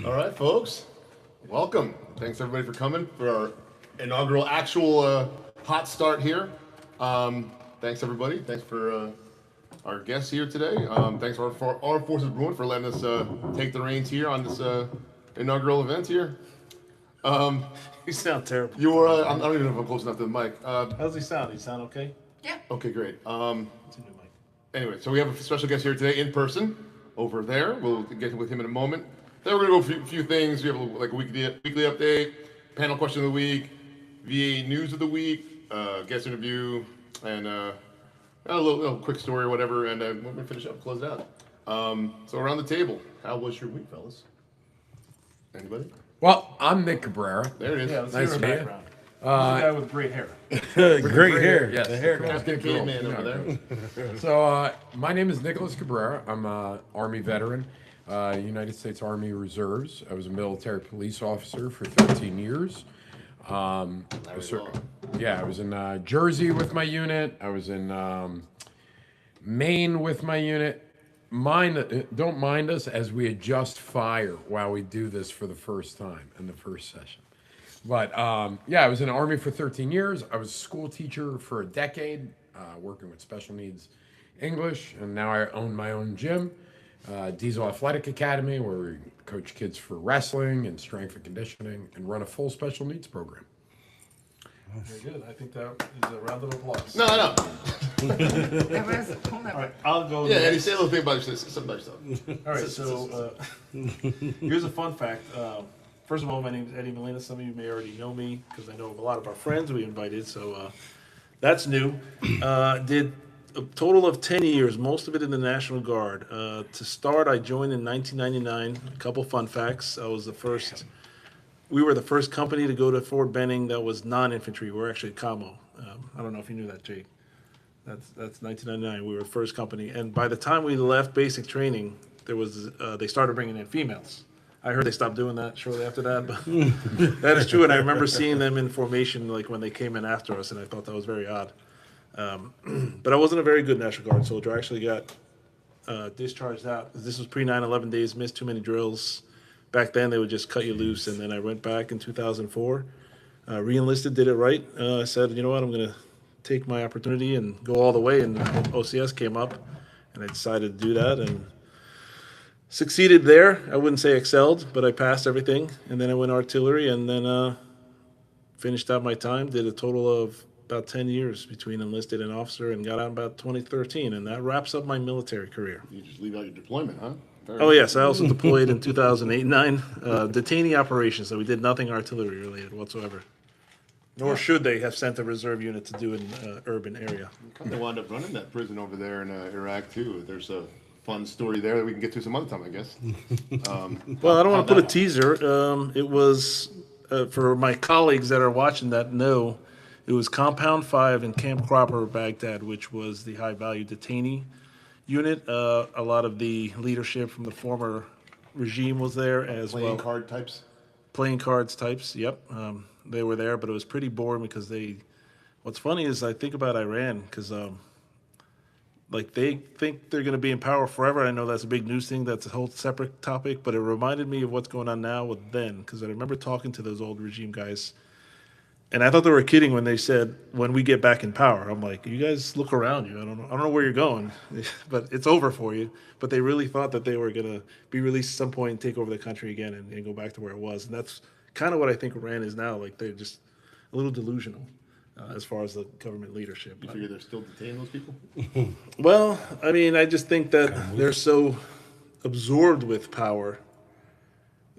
All right, folks. Welcome. Thanks everybody for coming for our inaugural actual hot start here. Thanks everybody. Thanks for our guests here today. Thanks for Armed Forces Bruin for letting us take the reins here on this inaugural event here. You sound terrible. You were. I don't even know if I'm close enough to the mic. How does he sound? He sound okay? Okay, great. It's a new mic. Anyway, so we have a special guest here today in person over there. We'll get with him in a moment. Then we're gonna go through a few things. We have like a weekly update, panel question of the week, VA news of the week, guest interview, and a little quick story or whatever. And we're gonna finish up, close it out. So around the table, how was your week, fellas? Anybody? Well, I'm Nick Cabrera. There it is. Yeah, let's Nice hear to her meet you. background. He's a guy with great hair. Great hair. Yes. The hair Just guy. get a caveman over there. So, my name is Nicholas Cabrera. I'm an Army veteran, United States Army Reserves. I was a military police officer for 13 years. I was in Jersey with my unit. I was in Maine with my unit. Don't mind us as we adjust fire while we do this for the first time in the first session. But I was in the Army for 13 years. I was a school teacher for a decade, working with special needs English, and now I own my own gym, Diesel Athletic Academy, where we coach kids for wrestling and strength and conditioning, and run a full special needs program. Very good. I think that is a round of applause. No. All right, I'll go. Yeah, next. Eddie, say a little thing about yourself. All right, so here's a fun fact. First of all, my name is Eddie Molina. Some of you may already know me because I know of a lot of our friends we invited, so that's new. Did a total of 10 years, most of it in the National Guard. To start, I joined in 1999. A couple fun facts. We were the first company to go to Fort Benning that was non-infantry. We were actually commo. I don't know if you knew that, Jake. That's 1999. We were the first company. And by the time we left basic training, they started bringing in females. I heard they stopped doing that shortly after that, but that is true. And I remember seeing them in formation, like when they came in after us, and I thought that was very odd. But I wasn't a very good National Guard soldier. I actually got discharged out. This was pre 9/11 days, missed too many drills. Back then, they would just cut you loose, and then I went back in 2004, re-enlisted, did it right. I said, you know what, I'm going to take my opportunity and go all the way, and OCS came up, and I decided to do that, and succeeded there. I wouldn't say excelled, but I passed everything. And then I went artillery and then finished out my time. Did a total of about 10 years between enlisted and officer and got out about 2013. And that wraps up my military career. You just leave out your deployment, huh? Oh, yes. I also deployed in 2008-9. Detainee operations. So we did nothing artillery related whatsoever. Nor should they have sent a reserve unit to do in urban area. They wound up running that prison over there in Iraq, too. There's a fun story there that we can get to some other time, I guess. Well, I don't want to put a teaser. It was, for my colleagues that are watching that know, it was Compound 5 in Camp Cropper, Baghdad, which was the high-value detainee unit. A lot of the leadership from the former regime was there as well. Playing card types? Playing cards types, yep. They were there, but it was pretty boring because what's funny is I think about Iran because like they think they're going to be in power forever. I know that's a big news thing. That's a whole separate topic, but it reminded me of what's going on now with then, because I remember talking to those old regime guys, and I thought they were kidding when they said, when we get back in power. I'm like, you guys look around you. I don't know where you're going, but it's over for you. But they really thought that they were going to be released at some point and take over the country again and go back to where it was. And that's kind of what I think Iran is now. Like they're just a little delusional. As far as the government leadership. You figure they're still detaining those people? Well, I mean, I just think that they're so absorbed with power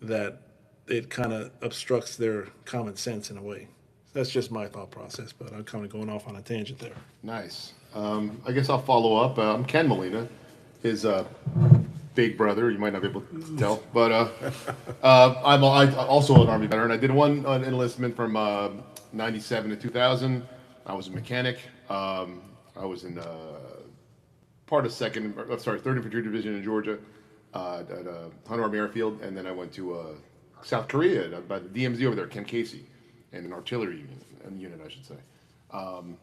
that it kind of obstructs their common sense in a way. That's just my thought process, but I'm kind of going off on a tangent there. Nice. I guess I'll follow up. I'm Ken Molina, his big brother. You might not be able to tell, but I'm also an Army veteran. I did one enlistment from 97 to 2000. I was a mechanic. I was in third Infantry Division in Georgia at Hunter Army Airfield, and then I went to South Korea by the DMZ over there, Camp Casey, and an artillery unit, I should say. I'm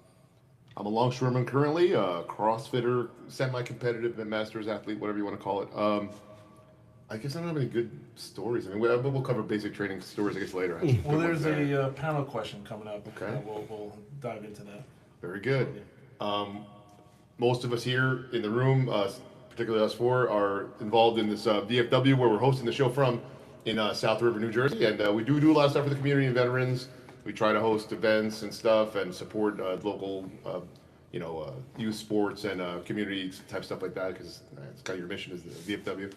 a longshoreman currently, CrossFitter, semi-competitive, masters athlete, whatever you want to call it. I guess I don't have any good stories. I mean, we'll cover basic training stories, I guess, later. I have some Well, good ones there's there. a panel question coming up. Okay. We'll dive into that. Very good. Most of us here in the room, particularly us four, are involved in this VFW where we're hosting the show from in South River, New Jersey. And we do a lot of stuff for the community and veterans. We try to host events and stuff and support local, youth sports and community type stuff like that because it's kind of your mission is the VFW.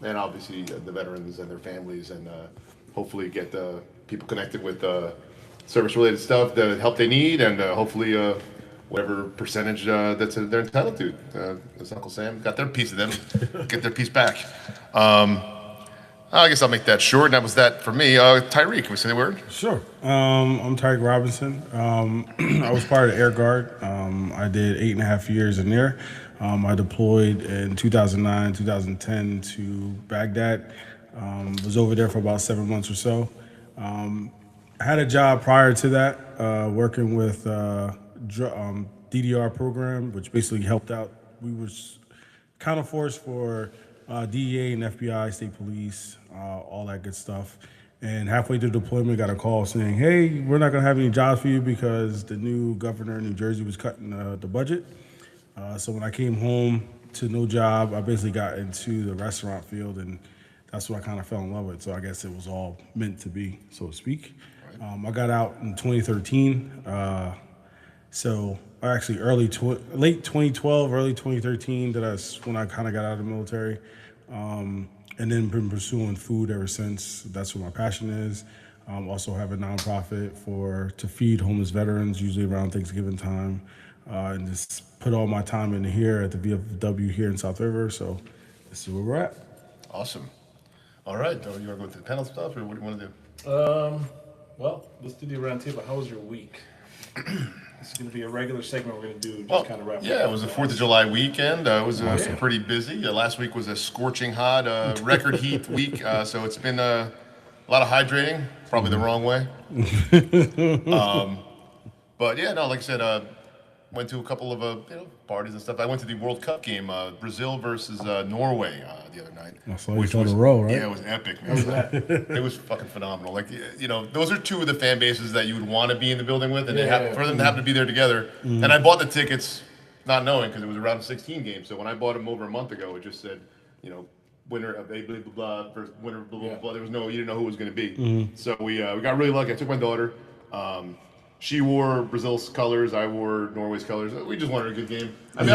And obviously the veterans and their families and hopefully get people connected with service-related stuff, the help they need, and hopefully whatever percentage that's they're entitled to. As Uncle Sam got their piece of them, get their piece back. I guess I'll make that short. And that was that for me. Tyreek, can we say the word? Sure. I'm Tyreek Robinson. I was part of Air Guard. I did 8.5 years in there. I deployed in 2009, 2010 to Baghdad. Was over there for about 7 months or so. I had a job prior to that, working with DDR program, which basically helped out. We were counter force for DEA and FBI, state police, all that good stuff. And halfway through deployment, got a call saying, "Hey, we're not going to have any jobs for you because the new governor in New Jersey was cutting the budget." So when I came home to no job, I basically got into the restaurant field, and that's what I kind of fell in love with. So I guess it was all meant to be, so to speak. I got out in 2013. So actually late 2012, early 2013, that's when I kind of got out of the military. And then been pursuing food ever since. That's what my passion is. Also have a nonprofit to feed homeless veterans, usually around Thanksgiving time. And just put all my time into here at the VFW here in South River. So this is where we're at. Awesome. All right. You want to go with the panel stuff, or what do you want to do? Well, let's do the round table. How was your week? This is going to be a regular segment we're going to do, just kind of wrap it up. Yeah, it was the 4th of July weekend. It was pretty busy. Last week was a scorching hot, record heat week. So it's been a lot of hydrating, probably the wrong way. But yeah, no, like I said, went to a couple of parties and stuff. I went to the World Cup game, Brazil versus Norway the other night. I saw you in a row, right? Yeah, it was epic, man. It was fucking phenomenal. Like, those are two of the fan bases that you would want to be in the building with, and for them to happen to be there together. And I bought the tickets not knowing because it was a round of 16 game. So when I bought them over a month ago, it just said, winner of blah blah blah versus winner of blah blah blah. There was you didn't know who it was going to be. So we got really lucky. I took my daughter. She wore Brazil's colors. I wore Norway's colors. We just wanted a good game. I mean,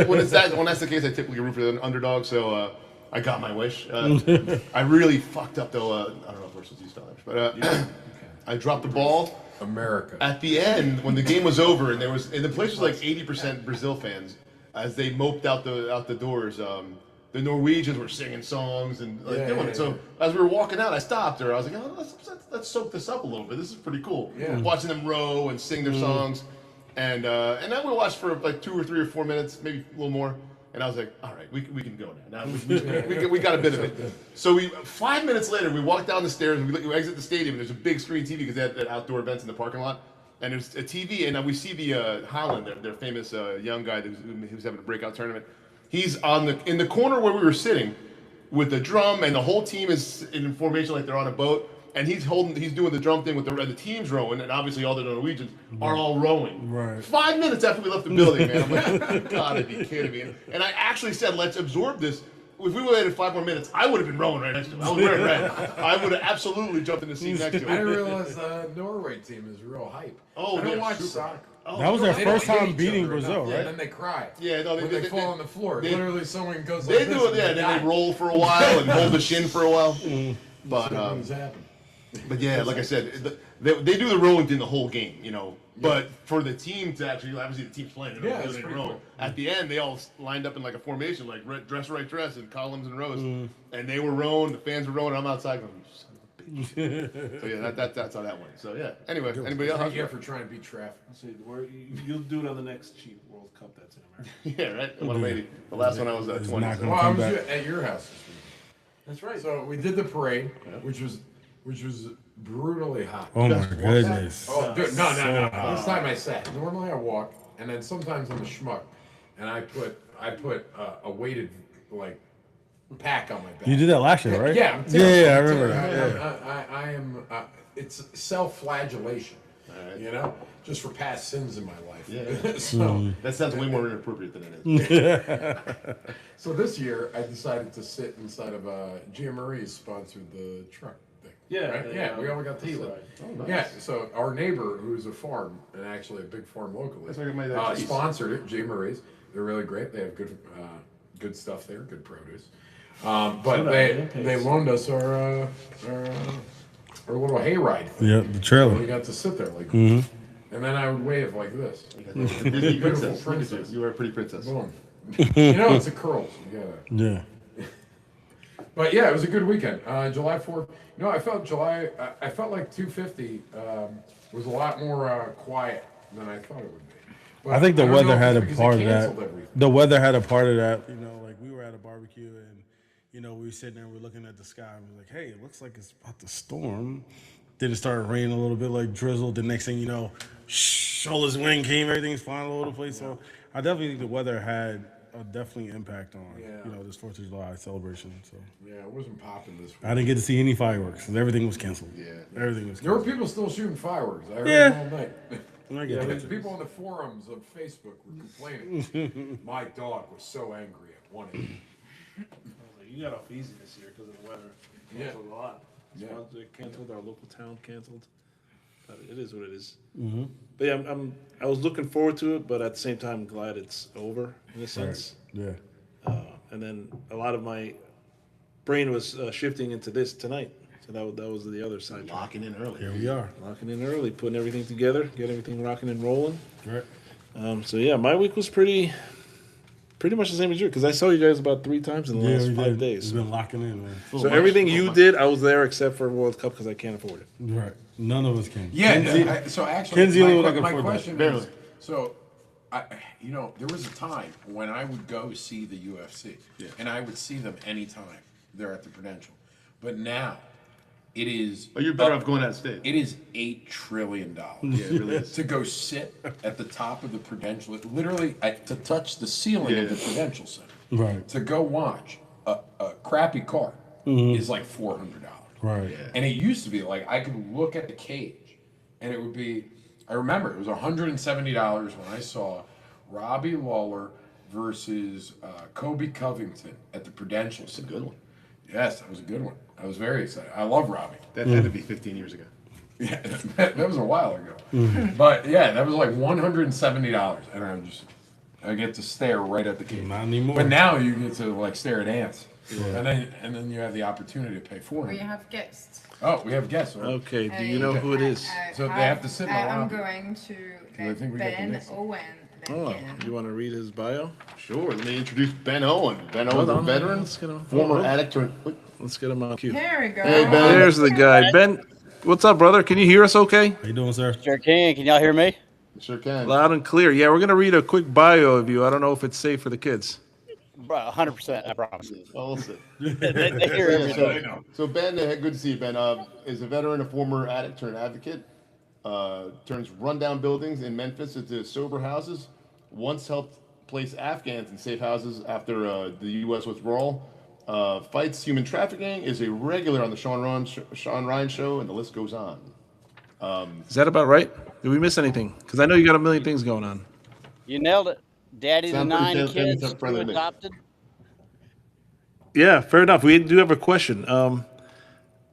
when that's the case, I typically root for the underdog. So I got my wish. I really fucked up though. I don't know if we're supposed to use Spanish, but I dropped the ball. America. At the end, when the game was over, and the place was like 80% Brazil fans, as they moped out the doors. The Norwegians were singing songs and doing it. So as we were walking out, I stopped her. I was like, "Oh, let's soak this up a little bit. This is pretty cool." Yeah. Watching them row and sing their songs, and then we watched for like 2 or 3 or 4 minutes, maybe a little more. And I was like, "All right, we can go now. Now we got a bit of it." So 5 minutes later, we walk down the stairs and we exit the stadium. And there's a big screen TV because they had outdoor events in the parking lot. And there's a TV, and we see the Holland, their famous young guy who's having a breakout tournament. He's in the corner where we were sitting with the drum, and the whole team is in formation like they're on a boat. And he's doing the drum thing with the team's rowing, and obviously all the Norwegians are all rowing. Right. 5 minutes after we left the building, man, I'm like, you gotta be kidding me. And I actually said, let's absorb this. If we waited 5 more minutes, I would have been rowing right next to him. I was wearing red. I would have absolutely jumped in the seat next to him. I didn't realize the Norway team is real hype. Oh, I don't they're watch super. soccer. Oh, That was their They first don't hate time each beating other Brazil, enough, right? And then they cry. Yeah, no, when they fall on the floor. Literally, someone goes like They this. do it, yeah, and then they roll for a while and hold the shin for a while. But Things happen. But yeah, like I said, they do the rowing thing the whole game, But for the team to actually, obviously the team's playing, Yeah, it's pretty rowing. cool. At the end, they all lined up in like a formation, like dress in columns and rows, and they were rowing. The fans were rowing. I'm outside going, "You son of a bitch." So yeah, that's how that went. So yeah. Anyway, anybody else? Thank you for trying to beat traffic. Let's see, you'll do it on the next cheap World Cup that's in America. Yeah, right. 180. The last one I was 20. not so- gonna- Well, I come was back. at your house this week. That's right. So we did the parade, which was brutally hot. Oh my goodness. Oh, dude, no. This time I sat. Normally I walk, and then sometimes I'm a schmuck, and I put a weighted pack on my back. You did that last year, right? Yeah, I'm yeah, I terrified. remember that. Yeah. I am. It's self-flagellation. Alright. You know, just for past sins in my life. Yeah. So, That sounds way more inappropriate than it is. so this year I decided to sit inside of Gia Marie's sponsored the truck thing. Yeah, Right? Yeah, we all got to eat it. Oh, nice. Yeah, so our neighbor, who's a farm, and actually a big farm locally, That's where I got my cheese. sponsored it, Gia Marie's. They're really great. They have good stuff there, good produce. But they loaned us our little hayride. Yeah, the We trailer. got to sit there like, Mm-hmm. and then I would wave like this. The Disney princess. Look at you. You are a pretty princess. Boom. You know, it's the curls. You gotta. Yeah. But yeah, it was a good weekend. July 4th. You know, I felt I felt like 250 was a lot more quiet than I thought it would be. But I think the don't know weather if had it's a because they part of that. canceled everything. The weather had a part of that. You know, like we were at a barbecue and, you know, we were sitting there, we were looking at the sky and we were like, hey, it looks like it's about to storm. Then it started raining a little bit, like drizzle. The next thing you know, all this wind came, everything's flying all over the place. So I definitely think the weather had a definitely impact on, you know, this 4th of July celebration. So Yeah, it wasn't popping this week. I didn't get to see any fireworks because everything was canceled. Yeah. Everything was There were canceled. people still shooting fireworks. I heard Yeah. them all night. I get Yeah, that. there's people on the forums of Facebook were complaining. My dog was so angry at 1 a.m. You got off easy this year because of the weather. Yeah. Canceled a lot. Yeah. Sponsor canceled. Our local town canceled. But it is what it is. Mm-hmm. But yeah, I was looking forward to it, but at the same time, I'm glad it's over in a sense. Yeah. And then a lot of my brain was shifting into this tonight. So that was the other side. Locking in early. Here we are. Locking in early, putting everything together, get everything rocking and rolling. Right. So yeah, my week was pretty much the same as yours because I saw you guys about 3 times in the Yeah, last we 5 did. days. We've been locking in, man. So everything you did, I was there except for World Cup because I can't afford it. Right. None of us can. Yeah, Kenzie- so actually, Kenzie only my looking for that. question Barely. is, so, you know, there was a time when I would go see the UFC, and I would see them anytime they're at the Prudential. But now, it is. Oh, you're better off going out of state. It is $8 trillion. Yeah, it really is. To go sit at the top of the Prudential, literally to touch the ceiling of the Yeah. Prudential Center. Right. To go watch a crappy car is like $400. Right. And it used to be like I could look at the cage, and it would be. I remember it was $170 when I saw Robbie Lawler versus Kobe Covington at the Prudential. It's a good one. Yes, that was a good one. I was very excited. I love Robbie. That had to be 15 years ago. Yeah, that was a while ago. But yeah, that was like $170, and I get to stare right at the cage. Not anymore. But now you get to like stare at ants, and then you have the opopportunity to pay $400. We have guests. Oh, we have guests. Right? Okay, do you know who it is? So they have to sit in the I'm lobby. going to I think we got the Ben next one. Owen. Oh, Again. you want to read his bio? Sure. Let me introduce Ben Owen. Ben Hold Owen's a on, veteran, let's get him. former hold on. addict. Let's get him on cue. There we go. Hey, Ben. There's the guy. Ben, what's up, brother? Can you hear us okay? How you doing, sir? Sure can. Can y'all hear me? Sure can. Loud and clear. Yeah, we're going to read a quick bio of you. I don't know if it's safe for the kids. 100%, I promise. Well, we'll see. They hear everything. So Ben, good to see you, Ben. Is a veteran, a former addict turned advocate. Turns rundown buildings in Memphis into sober houses. Once helped place Afghans in safe houses after the U.S. withdrawal. Fights human trafficking. Is a regular on the Sean Ryan show, and the list goes on. Is that about right? Did we miss anything? Because I know you got a million things going on. You nailed it. Daddy to Sound 9 pretty kids, family 2 to me. adopted. Yeah, fair enough. We do have a question.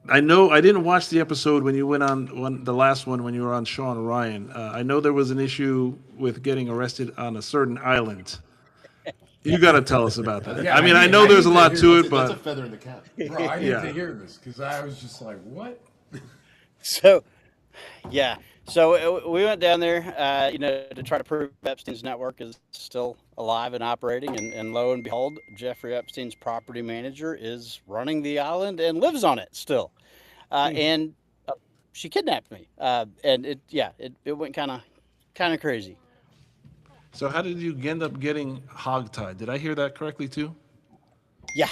I know I didn't watch the episode when you went on the last one when you were on Sean Ryan. I know there was an issue with getting arrested on a certain island. You got to tell us about that. Yeah, I mean, I I need- know I there's a need lot to to hear it, That's a but feather in the cap. Bro, I need Yeah. to hear this because I was just like, what? So, yeah. So we went down there, to try to prove Epstein's network is still alive and operating. And lo and behold, Jeffrey Epstein's property manager is running the island and lives on it still. And she kidnapped me. And it went kind of crazy. so how did you end up getting hogtied? Did I hear that correctly too? Yeah,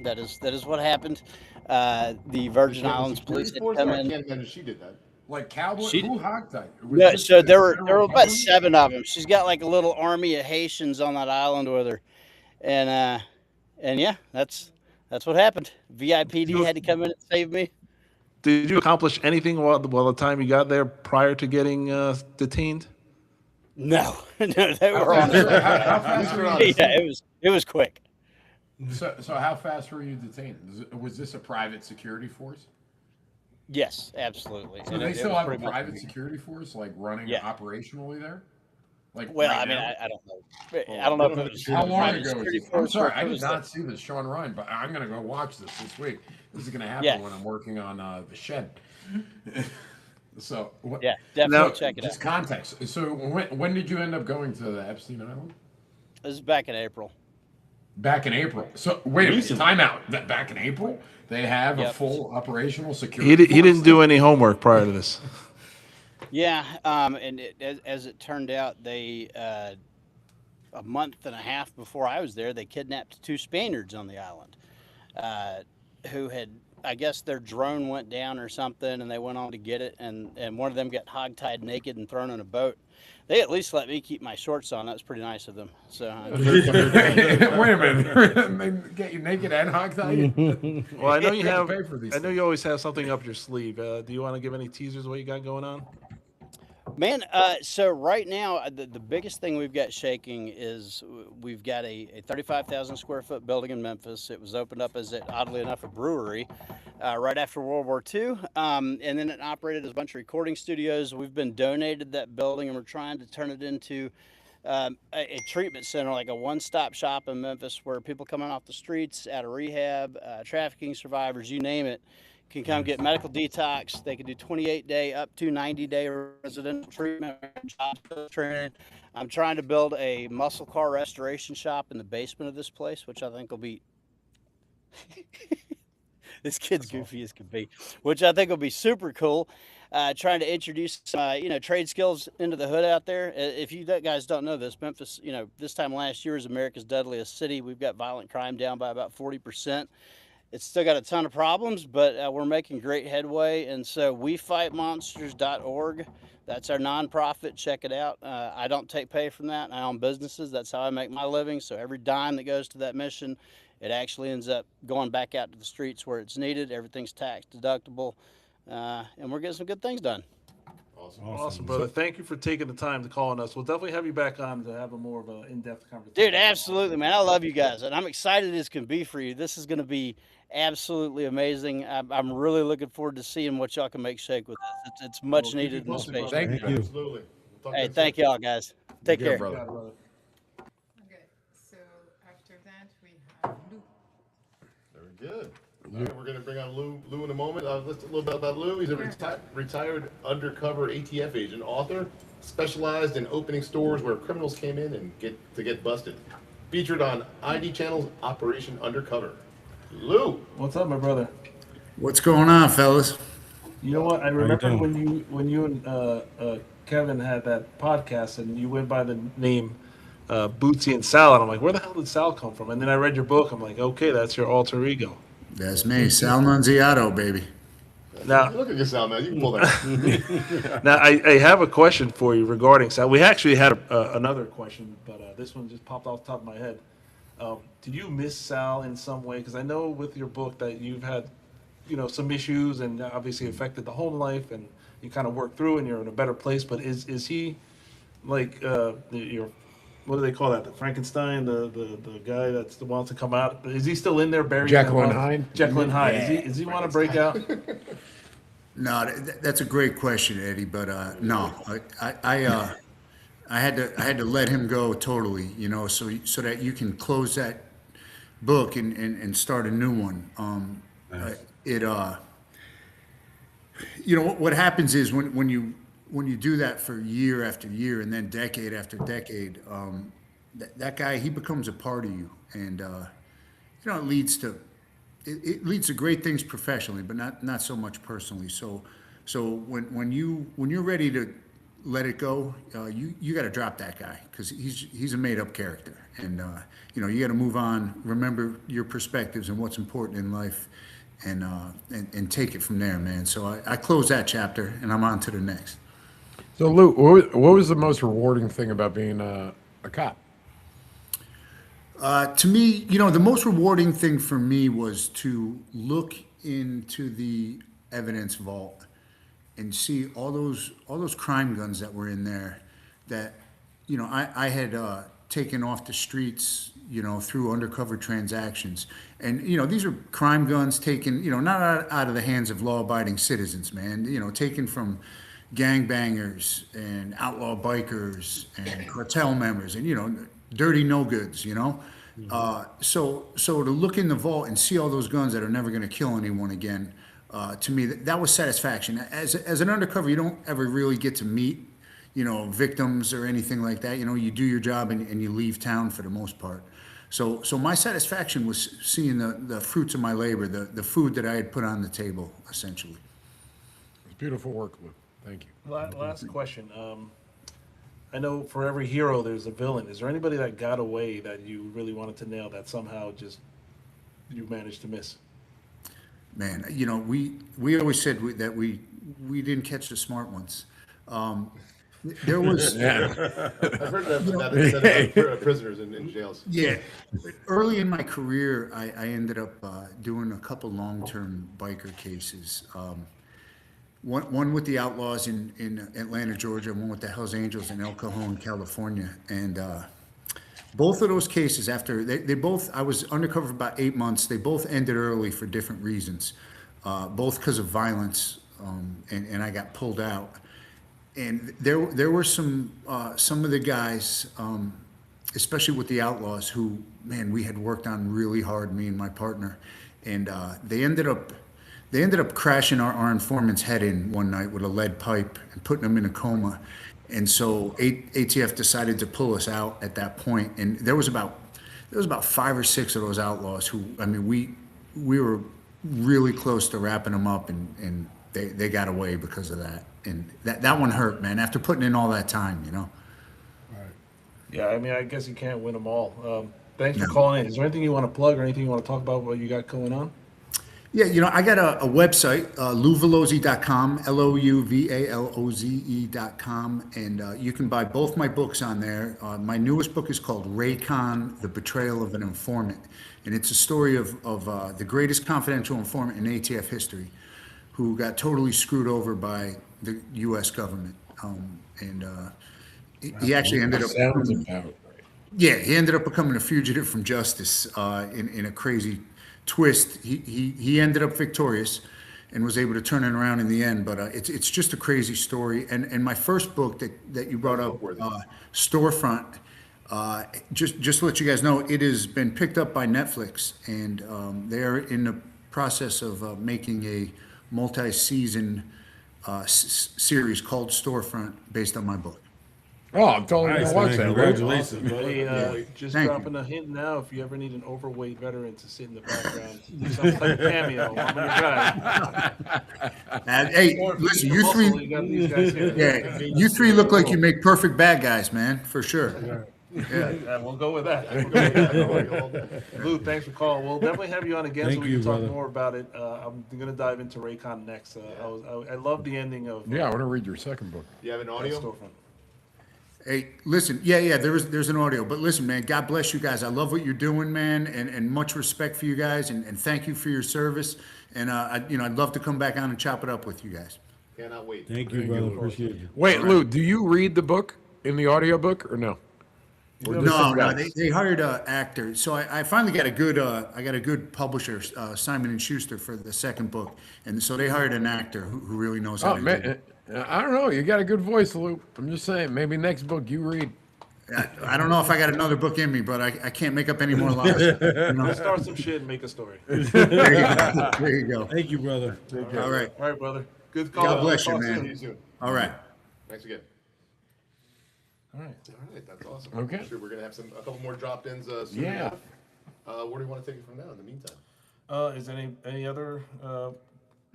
that is what happened. The Virgin Islands police had come I in. can't imagine she did that. Like cowboy? She- Who hogtied? Yeah, so there were about 7 of them. She's got like a little army of Haitians on that island with her, and yeah, that's that's what happened. VIPD had to come in and save me. Did you accomplish anything while the time you got there prior to getting detained? No, no, they were How on. fast were you Yeah, detained? it was quick. So how fast were you detained? Was this a private security force? Yes, absolutely. So And they it still was have a pretty much- private security force, like running Yeah. operationally there? Like Well, right I mean, now? I don't know. I don't know if it was How long private ago was security this? I'm force or sorry, if I it did was not see this, Sean Ryan, but I'm gonna go watch this week. This is gonna happen Yeah. when I'm working on the shed. So what, Yeah, definitely Now, check it just out. context. So when did you end up going to the Epstein Island? This is back in April. Back in April. So wait a minute, Recently. time out. Back in April, they have a Yep. full operational security. He didn't force do any homework prior to this. Yeah, and as it turned out, they a month and a half before I was there, they kidnapped 2 Spaniards on the island, who had, I guess, their drone went down or something, and they went on to get it, and one of them got hogtied naked and thrown in a boat. They at least let me keep my shorts on. That was pretty nice of them. So Wait a minute, they get you naked and hogtied? Well, I know you have. Pay for these I know you always have something up your sleeve. Do you want to give any teasers of what you got going on? Man, so right now, the biggest thing we've got shaking is we've got a 35,000 square foot building in Memphis. It was opened up as, oddly enough, a brewery right after World War II. And then it operated as a bunch of recording studios. We've been donated that building, and we're trying to turn it into a treatment center, like a one-stop shop in Memphis where people coming off the streets, out of rehab, trafficking survivors, you name it, can come get medical detox. They can do 28-day up to 90-day residential treatment, job training. I'm trying to build a muscle car restoration shop in the basement of this place, which I think will be this kid's goofy as can be, which I think will be super cool. Trying to introduce trade skills into the hood out there. If you guys don't know this, Memphis, this time last year is America's deadliest city. We've got violent crime down by about 40%. It's still got a ton of problems, but we're making great headway. And so WeFightMonsters.org, that's our nonprofit. Check it out. I don't take pay from that. I own businesses. That's how I make my living. So every dime that goes to that mission, it actually ends up going back out to the streets where it's needed. Everything's tax deductible. And we're getting some good things done. Awesome, brother. Thank you for taking the time to call on us. We'll definitely have you back on to have a more of an in-depth conversation. Dude, absolutely, man. I love you guys, and I'm excited as can be for you. This is going to be absolutely amazing. I'm really looking forward to seeing what y'all can make shake with this. It's much needed in the space. Thank you. Absolutely. We'll talk Hey, next thank y'all, guys. Take Good, care. brother. Yeah, brother. Okay, so after that, we have Lou. Very good. All right, we're going to bring on Lou in a moment. Let's a little bit about Lou. He's a retired undercover ATF agent, author, specialized in opening stores where criminals came in and get busted. Featured on ID Channel's Operation Undercover. Lou. What's up, my brother? What's going on, fellas? You know what? I remember doing? when you and Kevin had that podcast, and you went by the name Bootsy and Sal, and I'm like, where the hell did Sal come from? And then I read your book. I'm like, okay, that's your alter ego. That's me, Sal Nunziato, baby. Now, Look at yourself, man. You can pull that. now I have a question for you regarding Sal. We actually had another question, but this one just popped off the top of my head. Did you miss Sal in some way? Because I know with your book that you've had, some issues and obviously affected the home life, and you kind of worked through and you're in a better place. But is he like your what do they call that? The Frankenstein, the guy that's the wants to come out. Is he still in there buried? Jekyll and Hyde? Jekyll and Hyde. Is he want to break out? No, that's a great question, Eddie. But no, I had to let him go totally, so that you can close that book and start a new one. What happens is when you do that for year after year and then decade after decade, that guy, he becomes a part of you, and it leads to great things professionally, but not so much personally. So when you're ready to let it go, you got to drop that guy, because he's a made up character, and you got to move on, remember your perspectives and what's important in life, and take it from there, man. So I close that chapter and I'm on to the next. So Lou, what was the most rewarding thing about being a cop? To me, the most rewarding thing for me was to look into the evidence vault and see all those crime guns that were in there that, I had taken off the streets, through undercover transactions. And, these are crime guns taken, not out of the hands of law-abiding citizens, man, taken from gangbangers and outlaw bikers and cartel members and, dirty no-goods. So to look in the vault and see all those guns that are never going to kill anyone again, to me, that was satisfaction. As an undercover, you don't ever really get to meet, victims or anything like that. You do your job and you leave town for the most part. So my satisfaction was seeing the fruits of my labor, the food that I had put on the table, essentially. It's beautiful work, Lou. Thank you. Last question. I know for every hero there's a villain. Is there anybody that got away that you really wanted to nail that somehow just you managed to miss? Man, we always said that we didn't catch the smart ones. There was I've heard that said about prisoners in jails. Yeah. Early in my career, I ended up doing a couple long-term biker cases. One with the Outlaws in Atlanta, Georgia, one with the Hells Angels in El Cajon, California. And both of those cases, after they both, I was undercover for about 8 months. They both ended early for different reasons, both because of violence, and I got pulled out. And there were some of the guys, especially with the Outlaws, who, man, we had worked on really hard, me and my partner, and they ended up crashing our informant's head in one night with a lead pipe and putting him in a coma. And so ATF decided to pull us out at that point. And there was about 5 or 6 of those outlaws who, I mean, we were really close to wrapping them up, and they got away because of that. And that one hurt, man, after putting in all that time, Yeah, I mean, I guess you can't win them all. Thanks for calling in. Is there anything you want to plug or anything you want to talk about what you got going on? Yeah, I got a website, louvaloze.com, LOUVALOZE.com, and you can buy both my books on there. My newest book is called Raycon, The Betrayal of an Informant, and it's a story of the greatest confidential informant in ATF history, who got totally screwed over by the U.S. government. He actually ended up... Sounds about right. Yeah, he ended up becoming a fugitive from justice in a crazy twist. He ended up victorious and was able to turn it around in the end. But it's just a crazy story. And my first book that you brought up, Storefront, just to let you guys know, it has been picked up by Netflix, and they're in the process of making a multi-season series called Storefront based on my book. Oh, I'm totally Nice, gonna watch man. that. Congratulations, brother. Hey, just Thank dropping a hint now. If you ever need an overweight veteran to sit in the background, sounds like a cameo. I'm your guy. Hey, Or if listen, need you the three, muscle, you got these guys here. yeah, you three look like you make perfect bad guys, man, for sure. Yeah, we'll go with that. Lou, thanks for calling. We'll definitely have you on again Thank so we you, can talk brother. more about it. I'm going to dive into Raycon next. I love the ending of Yeah, I want to read your second book. You have an that audio? storefront. Hey, listen, yeah, there's an audio, but listen, man, God bless you guys. I love what you're doing, man, and much respect for you guys, and thank you for your service. And I'd love to come back on and chop it up with you guys. Cannot wait. Thank you, brother. Appreciate you. Wait, Lou, do you read the book in the audiobook or no? Or just some No, guys? they hired an actor. So I finally got a good publisher, Simon & Schuster, for the second book, and so they hired an actor who really knows how Oh to do man, it. I don't know. You got a good voice, Lou. I'm just saying. Maybe next book you read. I don't know if I got another book in me, but I can't make up any more lies. Let's start some shit and make a story. There you go. There you go. Thank you, brother. All right. All right, brother. Good call. God bless you, Talk man. soon. See you soon. All right. Thanks again. All right. All right, that's awesome. Okay. I'm sure we're gonna have a couple more drop-ins soon Yeah. enough. Where do you want to take it from now? In the meantime, Is any other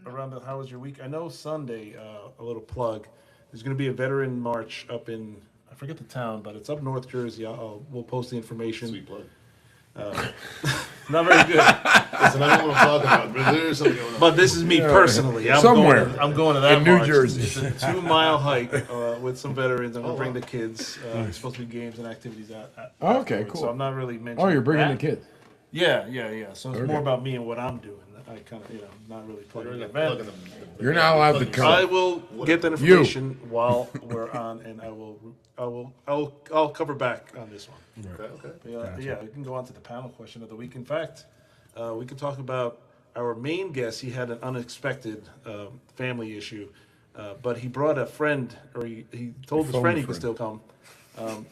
around the how was your week? I know Sunday, a little plug. There's going to be a veteran march up in I forget the town, but it's up North Jersey. We'll post the information. sweet plug. Not very good. Listen, I don't know what I'm talking about, but there's something going on. But this is me personally. Somewhere I'm going to that in New march. Jersey. It's a 2-mile hike with some veterans. I'm going to bring the kids. There's supposed to be games and activities at Oh, okay, afterwards, cool. So I'm not really mentioning Oh, you're bringing that. the kids. Yeah. So it's Okay. more about me and what I'm doing. I kind of, not really plugging the event. You're not allowed to I come. will get that information while we're on, and I'll cover back on this one. Okay. Yeah, we can go on to the panel question of the week. In fact, we can talk about our main guest. He had an unexpected family issue, but he brought a friend, or he told his friend he could still come.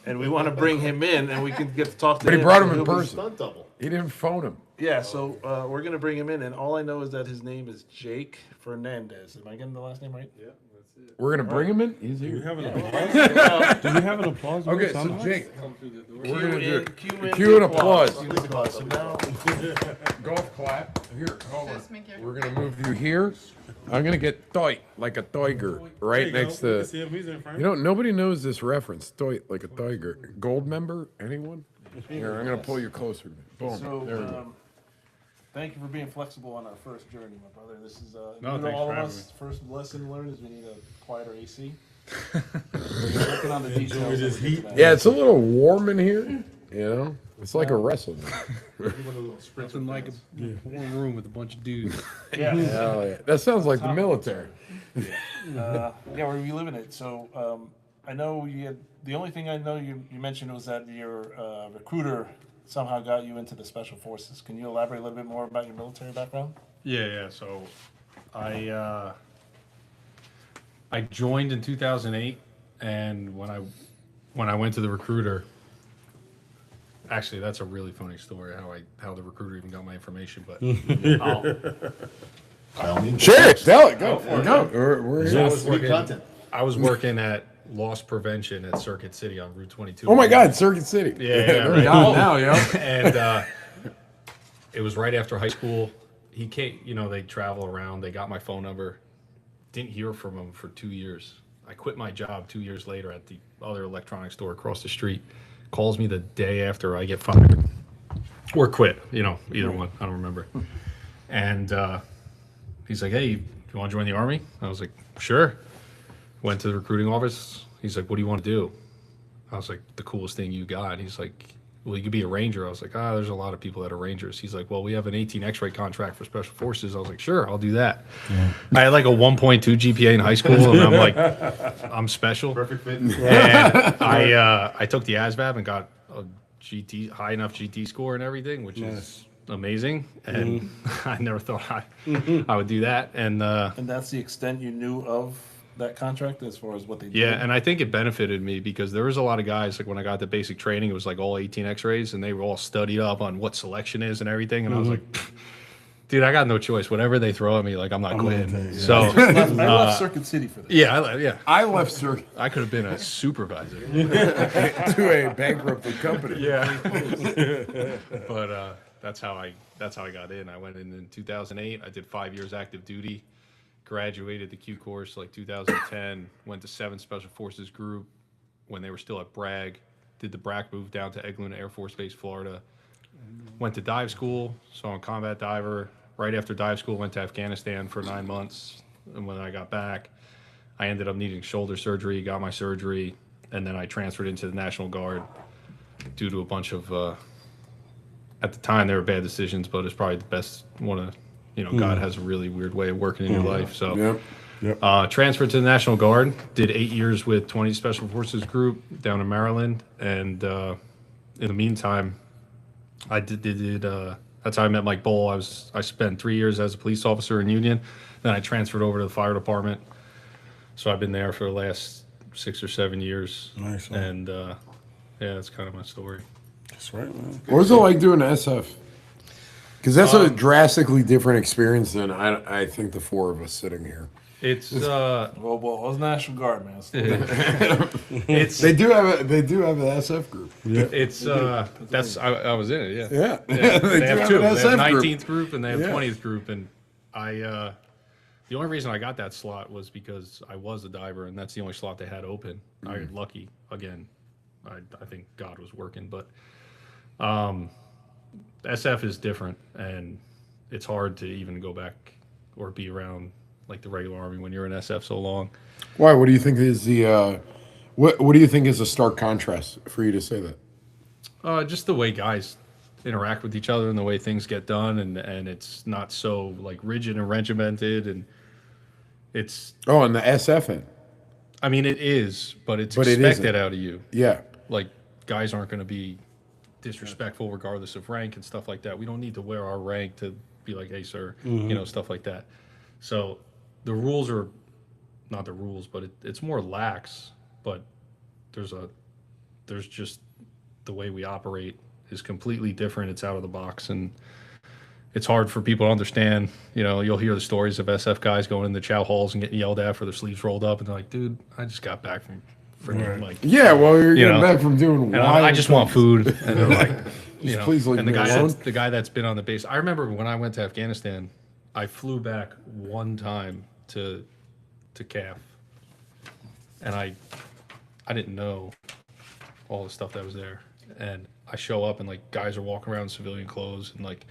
And we want to bring him in, and we can get to talk to But him. he brought him So in he'll be- person. Stunt double. He didn't phone him. Yeah, so we're going to bring him in, and all I know is that his name is Jake Fernandez. Am I getting the last name right? Yeah. We're gonna bring him in. He's Do we here. have an applause? Do we have an applause? Okay, so sound off? Jake, we're gonna do Cue cue and applause. Cue and applause. So now, golf clap. Here, hold on. Just make it- We're gonna move you here. I'm gonna get Toit like a tiger right There you go. next We can to. see him. He's in front. You know, nobody knows this reference. Toit like a tiger. Gold member? Anyone? Here, I'm gonna pull you closer. Boom. so There we go. thank you for being flexible on our first journey, my brother. This is No, new to thanks all for of having us. First lesson learned is we need a quieter AC. Working on the details. this of it, heat. man. Yeah, it's a little warm in here. You know, it's like a wrestling. Nothing like a warm room with a bunch of dudes. Yeah. Hell yeah. That sounds like the military. Yeah, we're reliving it. So I know you had, the only thing I know you mentioned was that your recruiter somehow got you into the special forces. Can you elaborate a little bit more about your military background? Yeah. So I joined in 2008, and when I went to the recruiter, actually that's a really funny story how the recruiter even got my information. But Sure, tell it. Go. Go. We're here. Sweet content. I was working at loss prevention at Circuit City on Route 22. Oh my God, Circuit City. Yeah, They're right. gone now, yo. And it was right after high school. He came, they travel around. They got my phone number. Didn't hear from him for 2 years. I quit my job 2 years later at the other electronics store across the street. Calls me the day after I get fired or quit. Either one. I don't remember. And he's like, "Hey, you want to join the Army?" I was like, "Sure." Went to the recruiting office. He's like, "What do you want to do?" I was like, "The coolest thing you got." He's like, "Well, you could be a ranger." I was like, "There's a lot of people that are rangers." He's like, "Well, we have an 18 X-ray contract for special forces." I was like, "Sure, I'll do that." I had like a 1.2 GPA in high school, and I'm like, I'm special. Perfect fit. And I took the ASVAB and got a high enough GT score and everything, which is amazing. And I never thought I would do that. And And that's the extent you knew of that contract as far as what they did? yeah, and I think it benefited me because there was a lot of guys, like when I got the basic training, it was like all 18 X-rays, and they were all studied up on what selection is and everything. And I was like, dude, I got no choice. Whatever they throw at me, like I'm not quitting. So I left Circuit City for this. yeah, I left Circuit I could have been a supervisor. to a bankrupted company. Yeah. But that's how I got in. I went in 2008. I did 5 years active duty. Graduated the Q course like 2010. Went to 7 Special Forces Group when they were still at Bragg. Did the BRAC move down to Eglin Air Force Base, Florida. Went to dive school, so I'm a combat diver. Right after dive school, went to Afghanistan for 9 months. And when I got back, I ended up needing shoulder surgery, got my surgery, and then I transferred into the National Guard due to a bunch of, at the time, they were bad decisions, but it's probably the best one of, God has a really weird way of working in your life. So transferred to the National Guard, did 8 years with 20 Special Forces Group down in Maryland. And in the meantime, I did that's how I met Mike Bowl. I spent 3 years as a police officer in Union. Then I transferred over to the fire department. So I've been there for the last 6 or 7 years. Nice, man. And yeah, that's kind of my story. That's right, man. What was it like doing SF? Because that's a drastically different experience than I think the four of us sitting here. It's Well, it was National Guard, man. it's They do have an SF group. it's that's I was in it, yeah. Yeah, They have two. They have SF group. 19th group and they have Yeah. 20th group, and I the only reason I got that slot was because I was a diver, and that's the only slot they had open. I got lucky again. I think God was working, but SF is different, and it's hard to even go back or be around like the regular Army when you're in SF so long. Why? What do you think is the what do you think is a stark contrast for you to say that? Just the way guys interact with each other and the way things get done, and it's not so like rigid and regimented, and it's. Oh, and the SF end. I mean, it is, but it's But it expected isn't. out of you. Yeah. Like guys aren't going to be disrespectful regardless of rank and stuff like that. We don't need to wear our rank to be like, hey, sir, stuff like that. So the rules are not the rules, but it's more lax. But there's just the way we operate is completely different. It's out of the box, and it's hard for people to understand. You'll hear the stories of SF guys going in the chow halls and getting yelled at for their sleeves rolled up, and they're like, "Dude, I just got back from freaking like." Yeah, well, you're getting know, back from doing And wild I just want things. food, and they're like, please leave and the me guy alone. the guy that's been on the base. I remember when I went to Afghanistan, I flew back one time to CAF, and I didn't know all the stuff that was there, and I show up and like guys are walking around in civilian clothes and like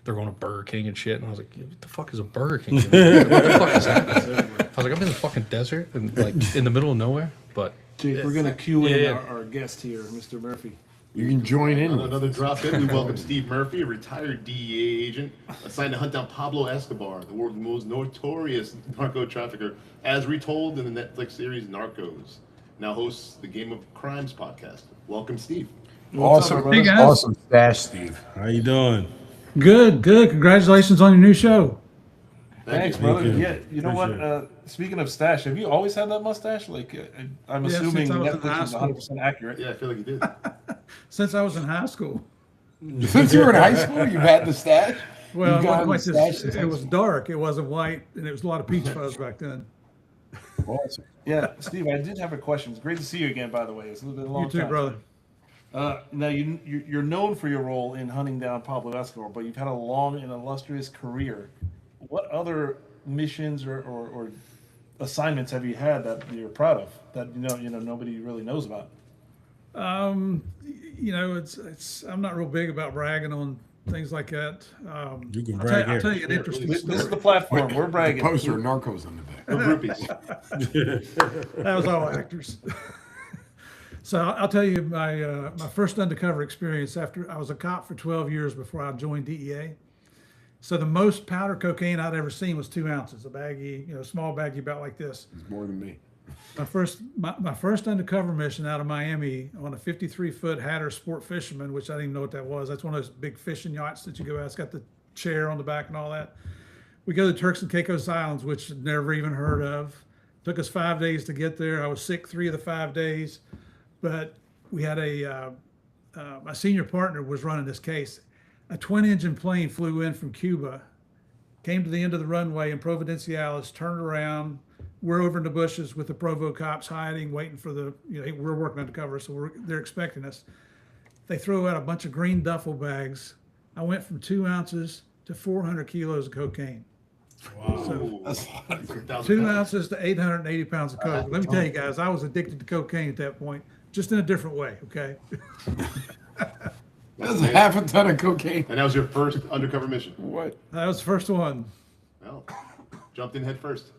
they're going to Burger King and shit, and I was like, what the fuck is a Burger King? What the fuck is that? I was like, I'm in the fucking desert and like in the middle of nowhere, but. Jake, we're gonna cue in Yeah. our guest here, Mr. Murphy. You can join in. Another drop in. We welcome Steve Murphy, a retired DEA agent assigned to hunt down Pablo Escobar, the world's most notorious narco trafficker, as retold in the Netflix series Narcos. Now hosts the Game of Crimes podcast. Welcome, Steve. Awesome. Hey, guys. Awesome stash, Steve. How you doing? Good, good. Congratulations on your new show. Thanks, you. brother. Thank you. Yeah, you know what? Appreciate Speaking of stash, have you always had that mustache? Like, I'm Yeah, assuming since I was in Netflix high is school. 100% accurate. Yeah, I feel like you did. Since I was in high school. Since you were in high school, you've had the stash? Well, You've it wasn't gotten quite the this- stash since it was dark. It wasn't white, and it was a lot of peach fuzz back then. Awesome. Yeah, Steve, I did have a question. It's great to see you again, by the way. It's been a long You too, time. brother. Now, you're known for your role in hunting down Pablo Escobar, but you've had a long and illustrious career. What other missions or assignments have you had that you're proud of that nobody really knows about? It's I'm not real big about bragging on things like that. You can I'll brag tell here. you an interesting This is story. the platform. We're bragging. Poster of Narcos on the back. No groupies. That was all actors. So I'll tell you my first undercover experience after I was a cop for 12 years before I joined DEA. So the most powder cocaine I'd ever seen was 2 ounces, a baggie, small baggie about like this. It's more than me. My first undercover mission out of Miami on a 53-foot Hatter Sport Fisherman, which I didn't even know what that was. That's one of those big fishing yachts that you go out. It's got the chair on the back and all that. We go to Turks and Caicos Islands, which I'd never even heard of. Took us 5 days to get there. I was sick 3 of the 5 days, but we had my senior partner was running this case. A twin-engine plane flew in from Cuba, came to the end of the runway in Providenciales, turned around. We're over in the bushes with the Provo cops hiding, waiting for we're working undercover, so they're expecting us. They throw out a bunch of green duffel bags. I went from 2 ounces to 400 kilos of cocaine. Wow. So 2 ounces to 880 pounds of coke. Let me tell you guys, I was addicted to cocaine at that point, just in a different way, okay? That's half a ton of cocaine. And that was your first undercover mission. What? That was the first one. Well, jumped in head first.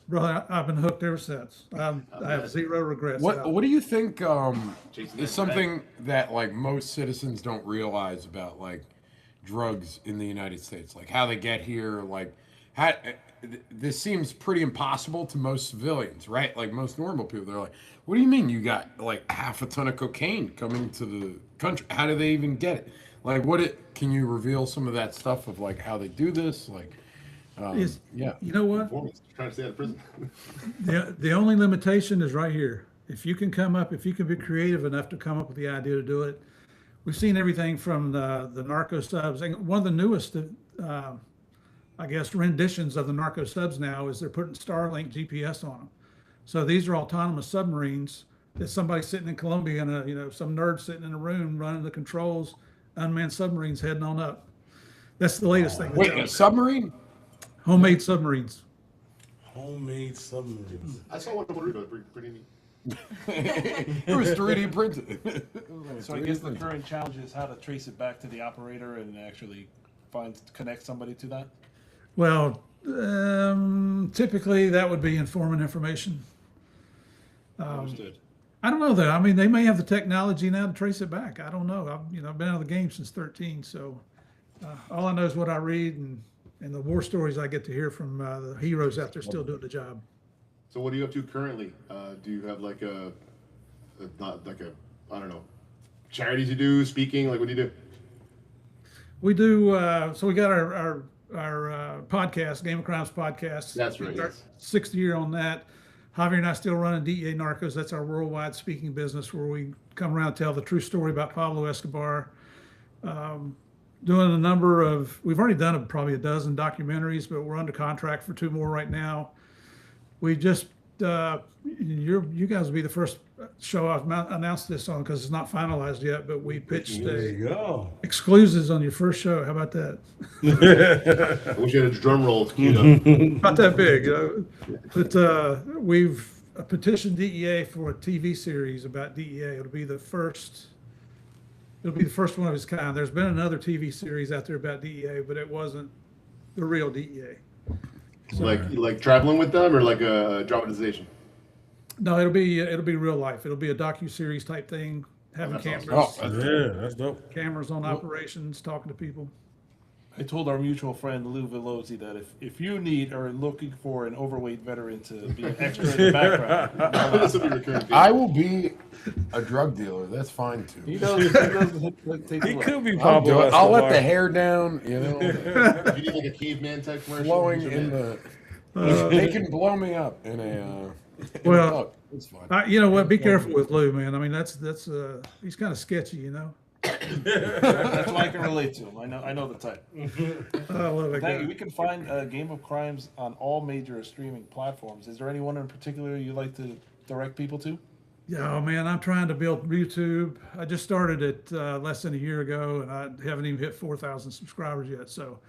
Brother, I've been hooked ever since. I have zero regrets. What do you think Chasing is that something that like most citizens don't realize about like drugs in the United States? Like how they get here, like how this seems pretty impossible to most civilians, right? Like most normal people, they're like, what do you mean you got like half a ton of cocaine coming to the country? How do they even get it? Like can you reveal some of that stuff of like how they do this? Like yeah. You know what? Performance. Trying to stay out of prison. The only limitation is right here. If you can be creative enough to come up with the idea to do it. We've seen everything from the narco subs. And one of the newest, renditions of the narco subs now is they're putting Starlink GPS on them. So these are autonomous submarines that somebody's sitting in Colombia and some nerd sitting in a room running the controls, unmanned submarines heading on up. That's the latest thing. Wait, a submarine? Homemade submarines. Homemade submarines. I saw one in Puerto Rico. Pretty neat. It was 3D printed. So I guess the current challenge is how to trace it back to the operator and actually connect somebody to that. Well, typically that would be informant information. Understood. I don't know though. I mean, they may have the technology now to trace it back. I don't know. I've been out of the game since 13, so all I know is what I read and the war stories I get to hear from the heroes out there still doing the job. So what are you up to currently? Do you have like not like a, I don't know, charities you do, speaking? Like what do you do? We do. So we got our podcast, Game of Crimes podcast. That's right, Our yes. 6th year on that. Javier and I still running DEA Narcos. That's our worldwide speaking business where we come around and tell the true story about Pablo Escobar. Doing a number of, we've already done probably a dozen documentaries, but we're under contract for 2 more right now. We just, you guys will be the first show I've announced this on because it's not finalized yet, but we pitched exclusives on your first show. How about that? I wish you had a drum roll queued up. Not that big, but we've petitioned DEA for a TV series about DEA. It'll be the first one of its kind. There's been another TV series out there about DEA, but it wasn't the real DEA. Like traveling with them or like a dramatization? No, it'll be real life. It'll be a docu-series type thing, having That's cameras, Yeah, that's dope. cameras on operations, talking to people. I told our mutual friend Lou Velozzi that if you need or are looking for an overweight veteran to be an extra in the background, This will be recurring theme. I will be a drug dealer. That's fine too. he does take He the could be I'll do Pablo it. I'll let Escobar. the hair down, you know, If you need like a caveman type commercial, blowing he's your in man. the. They can blow me up in a. Well, look, it's fine. You know what? Be careful with Lou, man. I mean, that's he's kind of sketchy, you know. That's why I can relate to him. I know the type. I love it. Thank you. We can find Game of Crimes on all major streaming platforms. Is there anyone in particular you like to direct people to? Yeah, oh man, I'm trying to build YouTube. I just started it less than a year ago, and I haven't even hit 4,000 subscribers yet. So,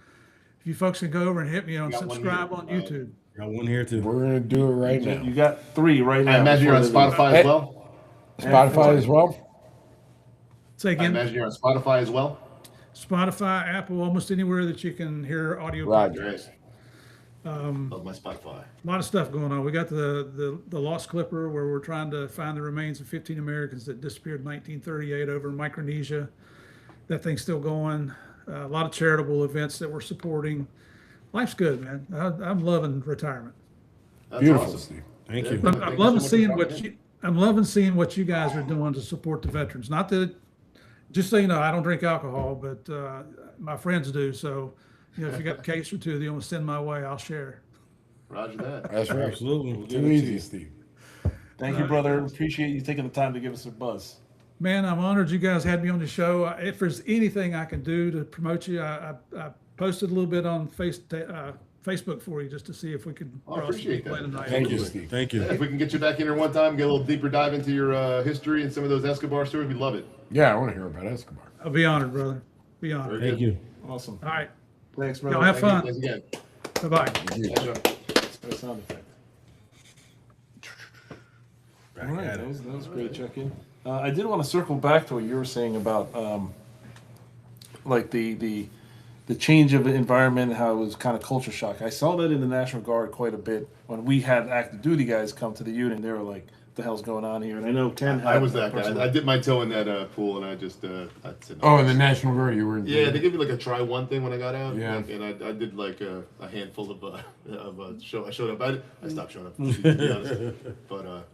if you folks can go over and hit me on got one subscribe here. on YouTube. Got one here too. We're gonna do it right now. You got 3 right now. I imagine you're on Spotify as well. Spotify as well. Say I again. imagine you're on Spotify as well. Spotify, Apple, almost anywhere that you can hear audio. Roger. Great. Love my Spotify. A lot of stuff going on. We got the Lost Clipper, where we're trying to find the remains of 15 Americans that disappeared in 1938 over in Micronesia. That thing's still going. A lot of charitable events that we're supporting. Life's good, man. I'm loving retirement. That's Beautiful, awesome. Steve. Thank you. I'm Thank you so loving much for seeing dropping what in. I'm loving seeing what you guys are doing to support the veterans. Not that, just so you know, I don't drink alcohol, but my friends do. So, you know, if you got a case or two that you want to send my way, I'll share. Roger that. That's right. Absolutely. Too easy, Steve. Thank you, brother. Appreciate you taking the time to give us a buzz. Man, I'm honored you guys had me on the show. If there's anything I can do to promote you, I posted a little bit on Facebook for you just to see if we could I appreciate that. play tonight. Thank you, Steve. Thank you. If we can get you back in here one time, get a little deeper dive into your history and some of those Escobar stories, we'd love it. Yeah, I want to hear about Escobar. I'll be honored, brother. Be honored. Very Thank good. you. Awesome. All right. Thanks, brother. Y'all have fun. Thanks again. Bye-bye. Nice sound effect. Back All right, at that it. was a great check-in. I did want to circle back to what you were saying about like the change of environment, how it was kind of culture shock. I saw that in the National Guard quite a bit when we had active duty guys come to the unit. They were like, "What the hell's going on here?" And I know Ken. I was that personally- guy. I dipped my toe in that pool, and I just I said, Oh, in the National Guard, you were in. yeah, they gave me like a try one thing when I got out. Yeah. and I did like a handful of show. I showed up. I stopped showing up, to be honest. But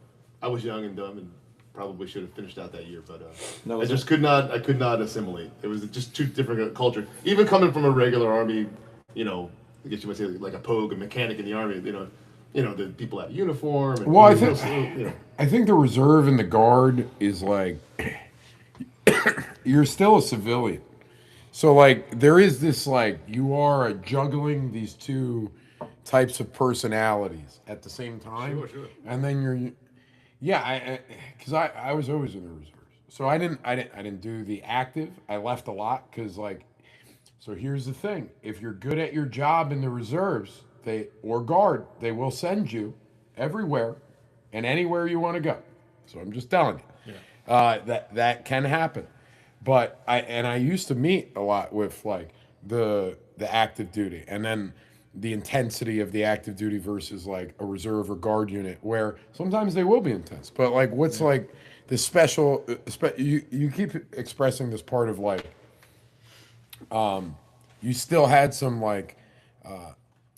I was young and dumb and probably should have finished out that year. But No, I just could not. I could not assimilate. It was just too different culture. Even coming from a regular Army, you know, I guess you might say like a pogue, a mechanic in the Army. You know the people out of uniform. And, Well, I you know, think- you know. I think the reserve and the guard is like you're still a civilian. So like there is this like you are juggling these two types of personalities at the same time. Sure. And then because I was always in the reserves. So I didn't do the active. I left a lot because like so here's the thing. If you're good at your job in the reserves, they will send you everywhere and anywhere you want to go. So I'm just telling you, that can happen. But I used to meet a lot with like the active duty, and then the intensity of the active duty versus like a reserve or guard unit, where sometimes they will be intense. But like, what's like the special? You keep expressing this part of like, you still had some like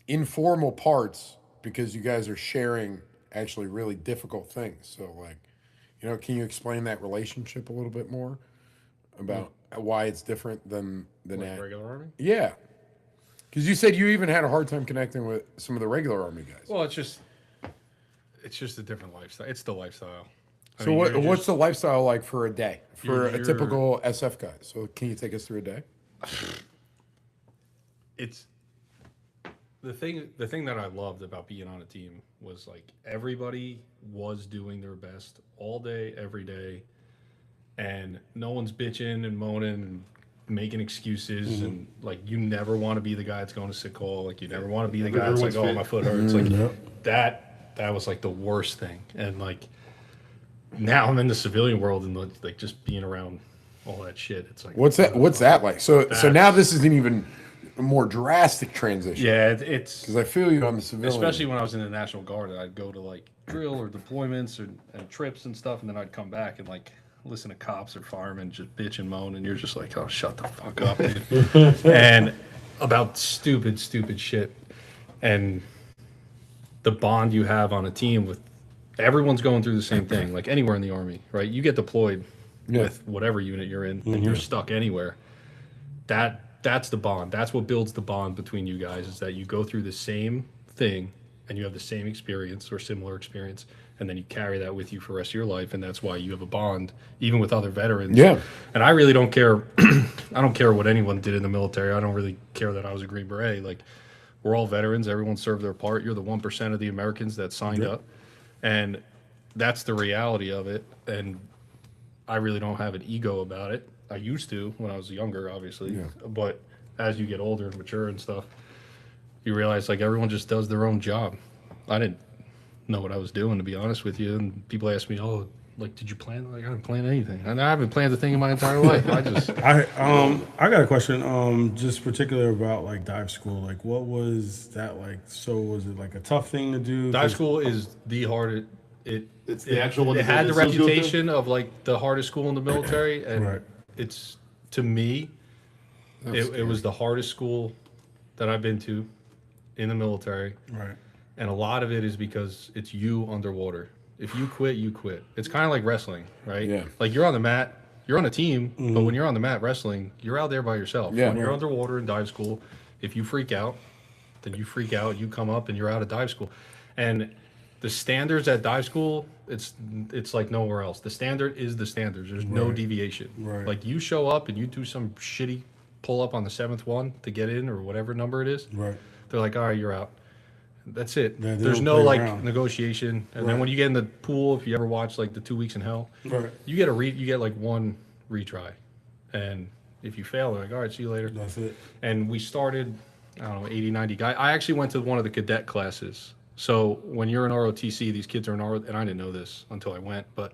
informal parts because you guys are sharing actually really difficult things. So like, can you explain that relationship a little bit more about why it's different than Like regular Army? Yeah, because you said you even had a hard time connecting with some of the regular Army guys. Well, it's just a different lifestyle. It's the lifestyle. I So mean, you're what's just- the lifestyle like for a day for a You're- typical SF guy? So can you take us through a day? It's the thing that I loved about being on a team was like everybody was doing their best all day, every day, and no one's bitching and moaning and making excuses and like you never want to be the guy that's going to sick call. Like you never want to be the guy that's like, oh, my foot hurts. Like that was like the worst thing. And like now I'm in the civilian world and like just being around all that shit. It's like What's that like? So now this is an even more drastic transition. Yeah, it's because I feel you on the civilian. especially when I was in the National Guard, I'd go to like drill or deployments and trips and stuff, and then I'd come back and like listen to cops or firemen just bitch and moan, and you're just like, oh, shut the fuck up, dude. And about stupid shit, and the bond you have on a team with everyone's going through the same thing, like anywhere in the Army, right? You get deployed with whatever unit you're in, and you're stuck anywhere. That's the bond. That's what builds the bond between you guys, is that you go through the same thing and you have the same experience or similar experience, and then you carry that with you for the rest of your life, and that's why you have a bond even with other veterans. Yeah. And I really don't care. I don't care what anyone did in the military. I don't really care that I was a Green Beret. Like, we're all veterans. Everyone served their part. You're the 1% of the Americans that signed up, and that's the reality of it. And I really don't have an ego about it. I used to when I was younger, obviously. But as you get older and mature and stuff, you realize like everyone just does their own job. I didn't know what I was doing, to be honest with you. And people ask me, "Oh, like, did you plan?" Like, I didn't plan anything, and I haven't planned a thing in my entire life. I got a question, just particular about like dive school. Like, what was that like? So was it like a tough thing to do? Dive school is the hardest. It's the actual one. It that had the the SEALs go through? reputation of like the hardest school in the military, and Right. it's, to me, it was the hardest school that I've been to in the military. Right. And a lot of it is because it's you underwater. If you quit, you quit. It's kind of like wrestling, right? Yeah. Like you're on the mat, you're on a team, but when you're on the mat wrestling, you're out there by yourself. Yeah. When you're underwater in dive school, if you freak out, then you freak out, you come up and you're out of dive school. And the standards at dive school, it's like nowhere else. The standard is the standards. There's no deviation. Right. Like you show up and you do some shitty pull up on the 7th one to get in or whatever number it is. Right. They're like, all right, you're out. That's it. Yeah, they There's don't no play like around. negotiation. And Right. then when you get in the pool, if you ever watch like the 2 Weeks in Hell, Right. you get like one retry. And if you fail, they're like, all right, see you later. That's it. And we started, I don't know, 80, 90 guys. I actually went to one of the cadet classes. So when you're in ROTC, these kids are in ROTC, and I didn't know this until I went, but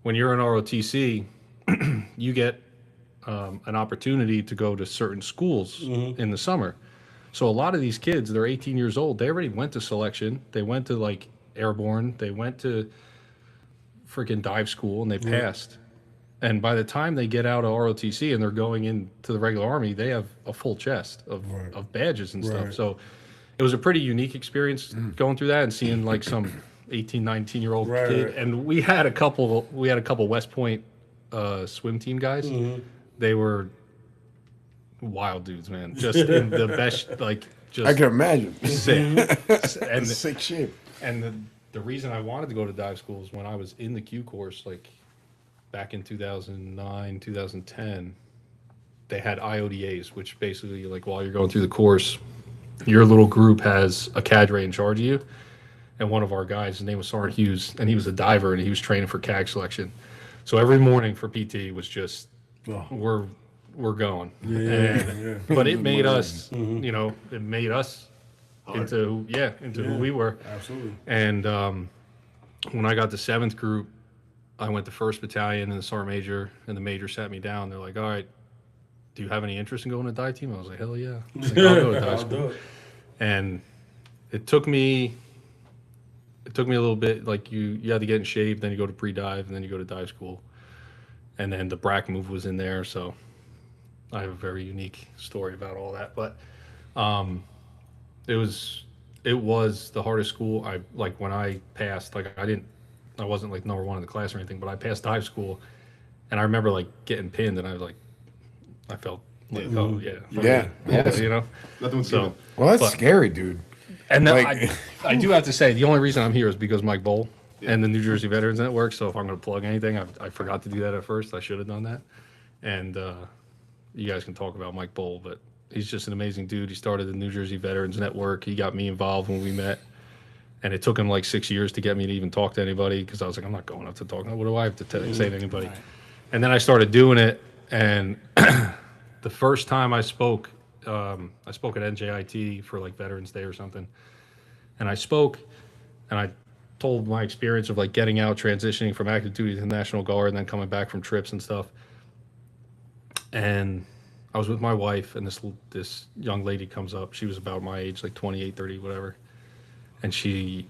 when you're in ROTC, you get an opportunity to go to certain schools in the summer. So a lot of these kids, they're 18 years old. They already went to selection. They went to like airborne. They went to freaking dive school and they passed. And by the time they get out of ROTC and they're going into the regular Army, they have a full chest of badges and stuff. Right. So it was a pretty unique experience going through that and seeing like some 18, 19-year-old Right, kid. right. And we had a couple West Point swim team guys. They were wild dudes, man. Just in the best, like, just I can imagine. sick. And Sick shape. and the reason I wanted to go to dive school is when I was in the Q course, like back in 2009, 2010, they had IODAs, which basically, like, while you're going through the course, your little group has a cadre in charge of you. And one of our guys, his name was Sergeant Hughes, and he was a diver, and he was training for CAG selection. So every morning for PT was just, we're going. But it made us, you know, it made us into who we were. Absolutely. And when I got the 7th group, I went to 1st Battalion in the Sergeant Major, and the Major sat me down. They're like, all right, do you have any interest in going to dive team? I was like, hell yeah. I was like, I'll go to dive I'll school. do it. And it took me a little bit. Like you had to get in shape, then you go to pre-dive, and then you go to dive school. And then the BRAC move was in there, so I have a very unique story about all that. But it was the hardest school. I like when I passed, like I wasn't like number one in the class or anything, but I passed dive school, and I remember like getting pinned, and I was like, I felt like, oh yeah, Yeah. you know. Nothing was So, given. Well, that's But- scary, dude. and then Like- I do have to say, the only reason I'm here is because Mike Bowl and the New Jersey Veterans Network. So if I'm going to plug anything, I forgot to do that at first. I should have done that. And you guys can talk about Mike Bowl, but he's just an amazing dude. He started the New Jersey Veterans Network. He got me involved when we met. And it took him like 6 years to get me to even talk to anybody because I was like, I'm not going up to talk. What do I have to say to anybody? And then I started doing it. And the first time I spoke at NJIT for like Veterans Day or something. And I spoke and I told my experience of like getting out, transitioning from active duty to the National Guard, and then coming back from trips and stuff. And I was with my wife, and this young lady comes up. She was about my age, like 28, 30, whatever. And she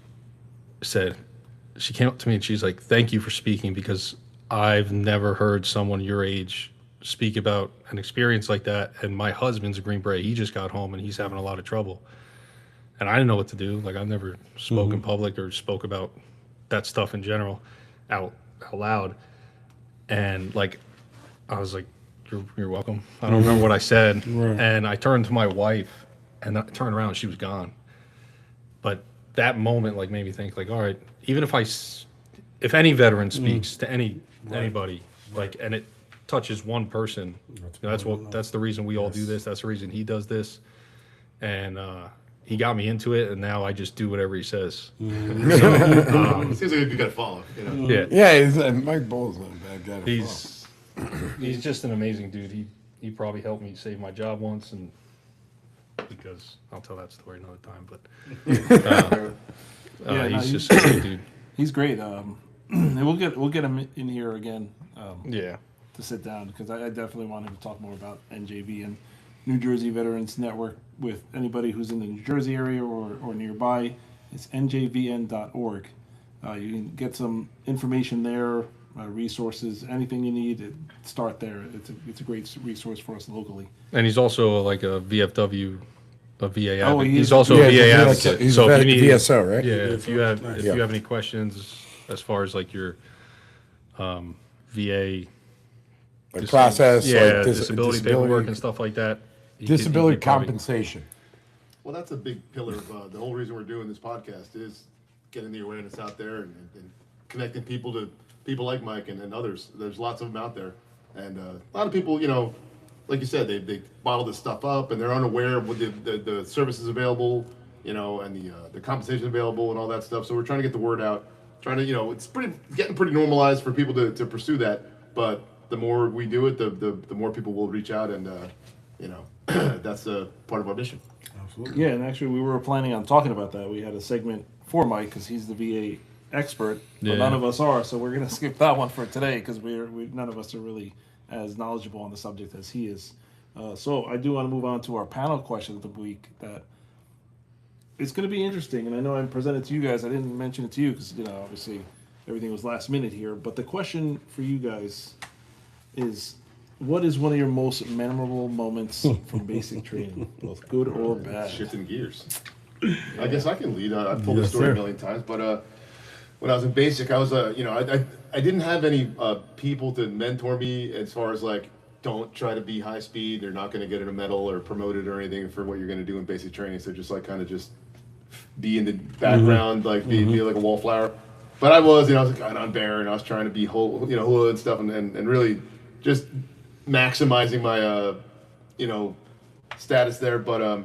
came up to me and she's like, thank you for speaking, because I've never heard someone your age speak about an experience like that. And my husband's a Green Beret. He just got home and he's having a lot of trouble. And I didn't know what to do. Like, I've never spoke in public or spoke about that stuff in general out loud. And like, I was like, you're welcome. I don't remember what I said. Right. And I turned to my wife and I turned around and she was gone. But that moment like made me think like, all right, even if any veteran speaks to anybody, like, and it touches one person, that's the reason we all do this. That's the reason he does this. And he got me into it, and now I just do whatever he says. It seems like you got to follow. You know? Yeah, Yeah, Mike Bowles not a bad guy. To follow. he's just an amazing dude. He probably helped me save my job once, and because I'll tell that story another time. But Yeah, no, he's just a great dude. He's great. And we'll get him in here again Yeah. to sit down, because I definitely want him to talk more about NJV and New Jersey Veterans Network with anybody who's in the New Jersey area or nearby. It's njvn.org. You can get some information there, resources, anything you need. Start there. It's a great resource for us locally. And he's also like a VFW, a VA Oh, advocate. he He's is- also Yeah, a VA he's advocate. he's So a if you need, VSO, right? yeah, if you have Yeah. any questions as far as like your VA Like process, yeah, like disability paperwork and stuff like that. disability he probably- compensation. Well, that's a big pillar of the whole reason we're doing this podcast is getting the awareness out there and connecting people to people like Mike and others. There's lots of them out there. And a lot of people, you know, like you said, they bottle this stuff up and they're unaware of what the services available, you know, and the compensation available and all that stuff. So we're trying to get the word out, trying to, you know, it's getting pretty normalized for people to pursue that. But the more we do it, the more people will reach out, and you know, that's part of our mission. Yeah, and actually we were planning on talking about that. We had a segment for Mike because he's the VA expert, but Yeah. none of us are. So we're gonna skip that one for today because none of us are really as knowledgeable on the subject as he is. So I do want to move on to our panel question of the week. That it's going to be interesting, and I know I presented to you guys. I didn't mention it to you because obviously everything was last minute here. But the question for you guys is, what is one of your most memorable moments from basic training, both good or bad? Shifting gears. I guess I can lead. I've told this story sir. a million times, but when I was in basic, I was, you know, I didn't have any people to mentor me as far as like, don't try to be high speed. They're not going to get a medal or promoted or anything for what you're going to do in basic training. So just like kind of just be in the background, like be like a wallflower. But I was, you know, I was kind of on bear, and I was trying to be hood and stuff, and really just maximizing my you know, status there. But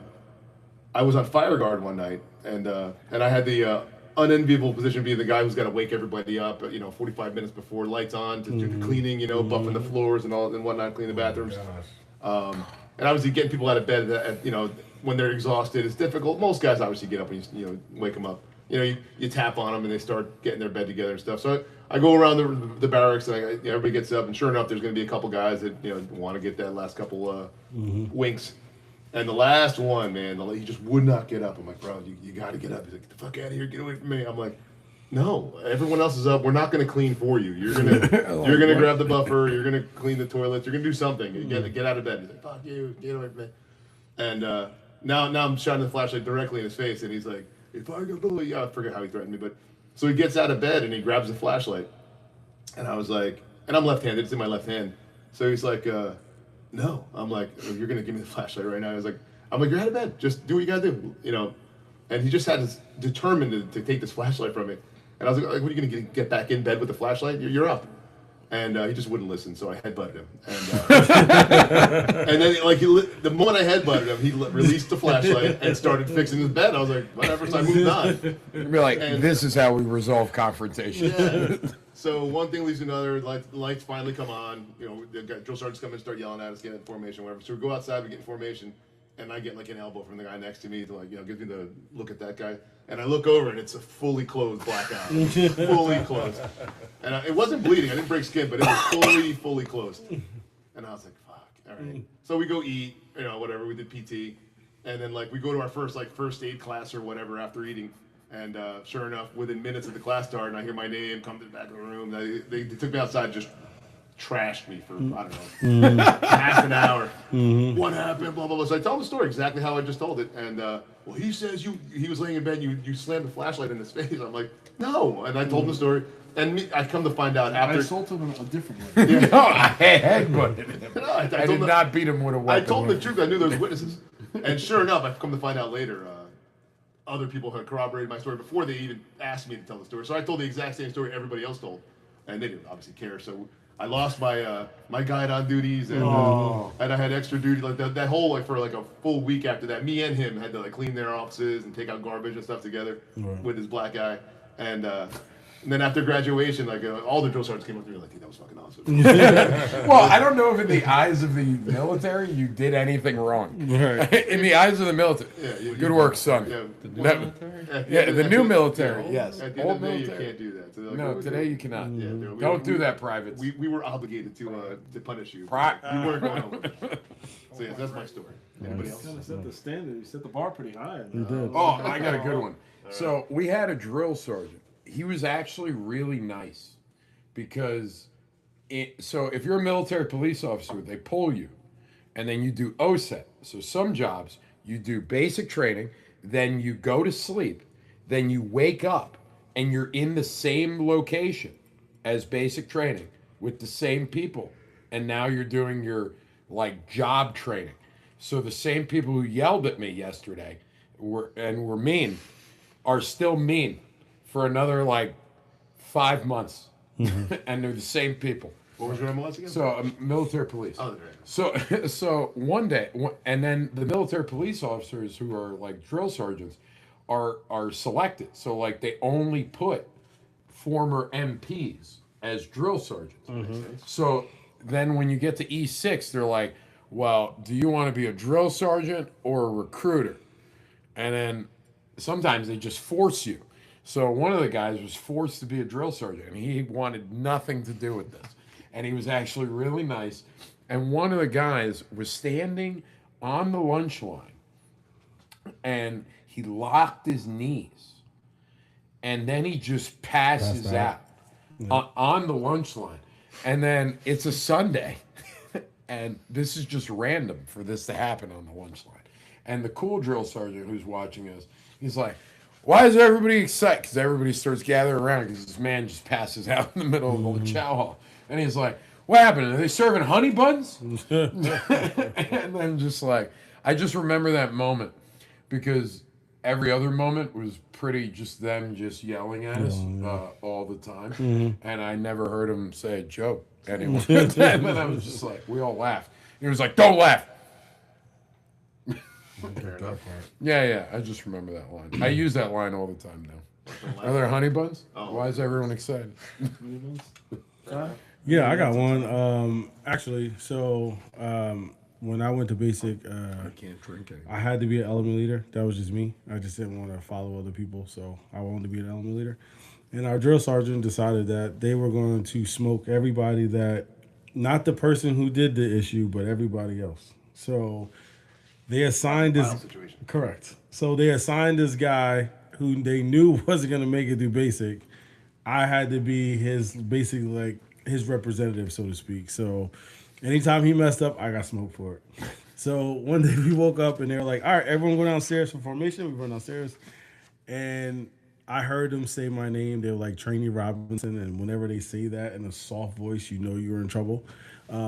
I was on fire guard one night, and I had the unenviable position of being the guy who's got to wake everybody up, you know, 45 minutes before lights on to do the cleaning, you know, buffing the floors and all and whatnot, clean the bathrooms. And obviously getting people out of bed, you know, when they're exhausted is difficult. Most guys obviously get up and you know, wake them up. you know, you tap on them and they start getting their bed together and stuff. So I go around the barracks and everybody gets up, and sure enough, there's going to be a couple guys that, you know, want to get that last couple winks. And the last one, man, he just would not get up. I'm like, bro, you got to get up. He's like, get the fuck out of here, get away from me. I'm like, no, everyone else is up. We're not going to clean for you. You're gonna grab the buffer. You're gonna clean the toilets. You're gonna do something. You get out of bed. He's like, fuck you, get away from me. And now I'm shining the flashlight directly in his face, and he's like, if I go, yeah, I forget how he threatened me, but so he gets out of bed and he grabs the flashlight, and I was like, and I'm left-handed. It's in my left hand. So he's like, no. I'm like, oh, you're gonna give me the flashlight right now. I'm like, you're out of bed. Just do what you gotta do, you know. And he just had this determined to take this flashlight from me. And I was like, what are you going to get back in bed with the flashlight? You're up. And he just wouldn't listen, so I headbutted him. And, and then, like, the moment I headbutted him, he released the flashlight and started fixing his bed. I was like, whatever, so I moved on. You'd be like, this is how we resolve confrontation. Yeah. So one thing leads to another. Lights finally come on. You know, the drill sergeants come in and start yelling at us, get in formation, whatever. So we go outside, we get in formation. And I get like an elbow from the guy next to me to, like, you know, give me the look at that guy. And I look over and it's a fully closed black eye. Fully closed. And it wasn't bleeding. I didn't break skin, but it was fully closed. And I was like, fuck, all right. So we go eat, you know, whatever. We did PT. And then, like, we go to our first aid class or whatever after eating. And sure enough, within minutes of the class starting, I hear my name come to the back of the room. They took me outside, just trashed me for, I don't know, half an hour. What happened, blah, blah, blah. So I tell him the story exactly how I just told it. And, well, he says he was laying in bed, you slammed the flashlight in his face. I'm like, no. And I told him the story. And I come to find out after. I assaulted him a different way. Yeah. No, I headbutted him. No, I did not beat him with a weapon. I told him the truth. I knew there was witnesses. And sure enough, I've come to find out later, other people had corroborated my story before they even asked me to tell the story. So I told the exact same story everybody else told. And they didn't obviously care. So I lost my my guide on duties, and I had extra duty. Like that whole, like, for like a full week after that, me and him had to, like, clean their offices and take out garbage and stuff together with his black eye. And then after graduation, like, all the drill sergeants came up to me like, dude, that was fucking awesome. Well, I don't know if in the eyes of the military you did anything wrong. Right. In the eyes of the military, good work, son. Yeah, The new military, yes. At the end Old of the day, you military. can't do that. So they're like, No, "Oh, today you cannot. Yeah, Don't do that, privates. We were obligated to punish you. Pri- You weren't going home. So yeah, that's my story. Anybody else? Kind of set the standard. You set the bar pretty high. Oh, I got a good one. So we had a drill sergeant. He was actually really nice because so if you're a military police officer, they pull you and then you do OSET. So some jobs you do basic training, then you go to sleep, then you wake up and you're in the same location as basic training with the same people. And now you're doing your, like, job training. So the same people who yelled at me yesterday were mean are still mean for another, like, 5 months. And they're the same people. What was your MLS again? So military police. Oh, right. So one day, and then the military police officers who are like drill sergeants are selected. So, like, they only put former MPs as drill sergeants. So then when you get to E6, they're like, well, do you want to be a drill sergeant or a recruiter? And then sometimes they just force you. So one of the guys was forced to be a drill sergeant, and he wanted nothing to do with this. And he was actually really nice. And one of the guys was standing on the lunch line, and he locked his knees. And then he just passes out on the lunch line. And then it's a Sunday, and this is just random for this to happen on the lunch line. And the cool drill sergeant who's watching us, he's like, why is everybody excited? Because everybody starts gathering around because this man just passes out in the middle of the chow hall. And he's like, what happened? Are they serving honey buns? And then just like, I just remember that moment because every other moment was pretty just them just yelling at us all the time. And I never heard him say a joke anyway. And then I was just like, we all laughed. He was like, don't laugh. Yeah, I just remember that line. I use that line all the time now. Are there honey buns? Why is everyone excited? Yeah, I got one. Actually, so when I went to basic, I can't drink it. I had to be an element leader. That was just me. I just didn't want to follow other people, so I wanted to be an element leader. And our drill sergeant decided that they were going to smoke everybody that, not the person who did the issue, but everybody else. So they assigned this. Correct. So they assigned this guy who they knew wasn't going to make it through basic. I had to be his, basically like his representative, so to speak. So anytime he messed up, I got smoked for it. So one day we woke up and they were like, all right, everyone go downstairs for formation. We went downstairs and I heard them say my name. They were like Trainee Robinson. And whenever they say that in a soft voice, you know you're in trouble.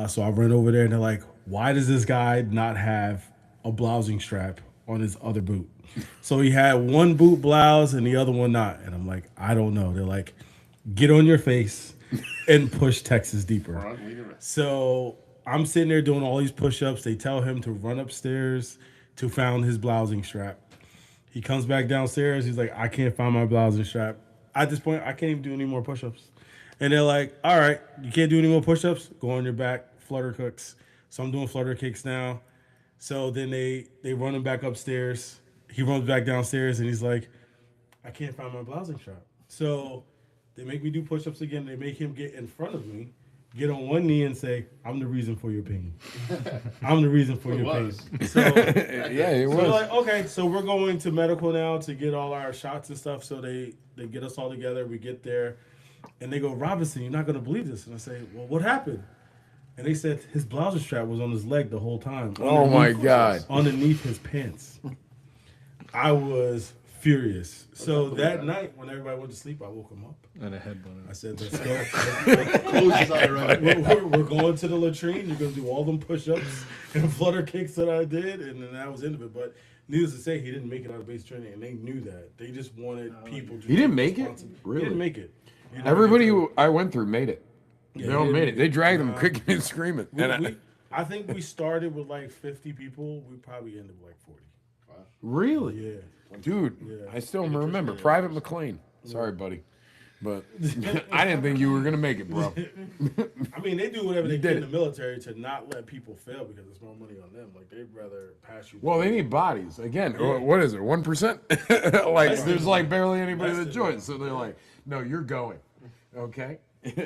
So I ran over there and they're like, why does this guy not have a blousing strap on his other boot? So he had one boot blouse and the other one not. And I'm like, I don't know. They're like, get on your face and push Texas deeper. So I'm sitting there doing all these push-ups. They tell him to run upstairs to find his blousing strap. He comes back downstairs. He's like, I can't find my blousing strap. At this point, I can't even do any more push-ups. And they're like, all right, you can't do any more push-ups? Go on your back, flutter cooks. So I'm doing flutter kicks now. So then they run him back upstairs. He runs back downstairs and he's like, I can't find my blousing strap. So they make me do push-ups again. They make him get in front of me, get on one knee and say, I'm the reason for your pain. I'm the reason for your pain. So, Yeah, it so was. like, okay, so we're going to medical now to get all our shots and stuff. So they get us all together. We get there and they go, Robinson, you're not going to believe this. And I say, well, what happened? And they said his blouse strap was on his leg the whole time. Oh my God. Underneath his pants. I was furious. So that night, when everybody went to sleep, I woke him up. And a headbutt. I said, let's go. We're going to the latrine. You're going to do all them push-ups and flutter kicks that I did. And then that was the end of it. But needless to say, he didn't make it out of base training. And they knew that. They just wanted people to He didn't be make it? responsible. Really? He didn't make it. He didn't Everybody make it. who I went through made it. Yeah, They all he made didn't it. They dragged them Nah. kicking and screaming. I think we started with like 50 people. We probably ended with like 40. Really? Yeah. Dude, Yeah. I still remember. Private McLean. Sorry, buddy. But I didn't think you were going to make it, bro. I mean, they do whatever they You can did in the military to not let people fail because it's more money on them. Like, they'd rather pass you. Well, they need bodies. Again, what is it, 1%? Like, there's like barely anybody that joins. So they're like, no, you're going. Okay?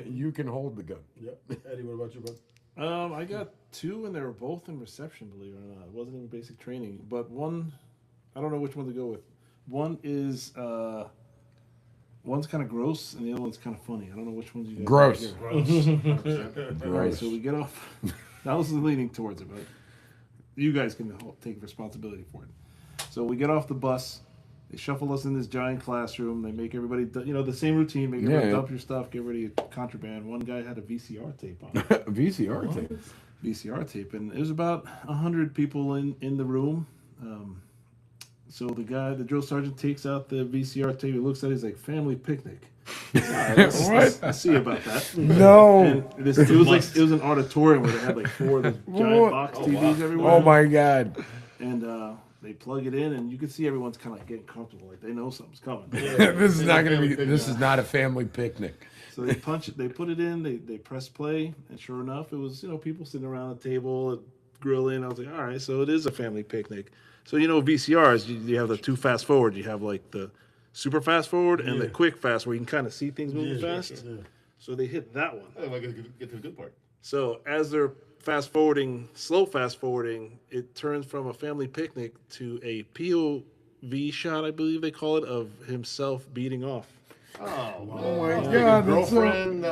You can hold the gun. Yep. Eddie, what about you, bud? I got two, and they were both in reception. Believe it or not, it wasn't even basic training. But one, I don't know which one to go with. One is one's kind of gross, and the other one's kind of funny. I don't know which one's you guys. Gross. wanna hear. All right, Gross. so we get off. I was leaning towards it, but you guys can take responsibility for it. So we get off the bus. They shuffle us in this giant classroom. They make everybody, the same routine. Make everybody dump your stuff, get ready to contraband. One guy had a VCR tape on. VCR tape. VCR tape, and there's about 100 people in the room. So the drill sergeant takes out the VCR tape. He looks at it. He's like, "Family picnic." What? I see about that. No. And it was an auditorium where they had like four of those giant box TVs everywhere. Oh my God. And they plug it in, and you can see everyone's kind of like getting comfortable, like they know something's coming. This is not going to be. This is not a family picnic. So they punch it, they put it in, they press play, and sure enough, it was people sitting around the table grilling. I was like, all right, so it is a family picnic. So VCRs, you have the two fast forward. You have like the super fast forward and the quick fast, where you can kind of see things moving fast. Yeah. So they hit that one. I gotta get to the good part. So as they're slow fast forwarding, it turns from a family picnic to a POV shot, I believe they call it, of himself beating off. Oh my God, that's so- girlfriend.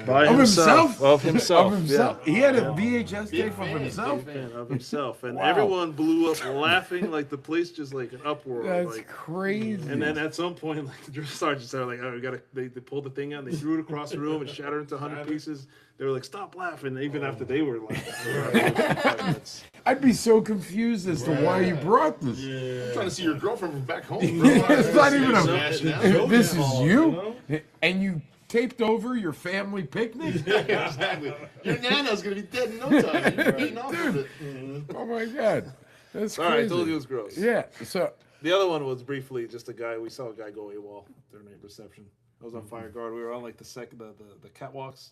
By Of himself? Of himself. Of himself. Yeah. He had a VHS tape of himself. Of himself. And Wow. everyone blew up laughing, like the place just like an uproar. That's like, crazy. and then at some point, like the drill sergeant said, like, "Oh, we gotta." They pulled the thing out, and they threw it across the room and shattered into 100 pieces. They were like, "Stop laughing!" Even after they were laughing. I'd be so confused as to why you brought this. I'm trying to see your girlfriend from back home. It's not even Smashing out. a. This is you, and you taped over your family picnic. Exactly. Your nana's gonna be dead in no time. You're beating off with it. Oh my God, that's Sorry, I crazy. told you it was gross. Yeah. So The other one was briefly just a guy. We saw a guy go AWOL during a reception. I was on fire guard. We were on like the catwalks,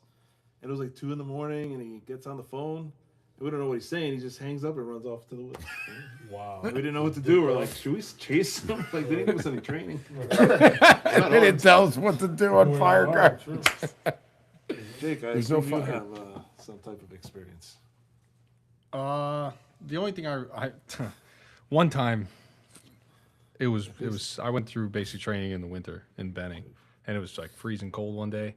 and it was like 2 a.m, and he gets on the phone, We don't know what he's saying. He just hangs up and runs off to the woods. Wow. We didn't know what to do. We're like, should we chase him? Like, they didn't give us any training. They didn't tell us what to do on firecrackers. Jake, I There's no assume you fire. have some type of experience. The only thing I one time it was I went through basic training in the winter in Benning, and it was like freezing cold one day.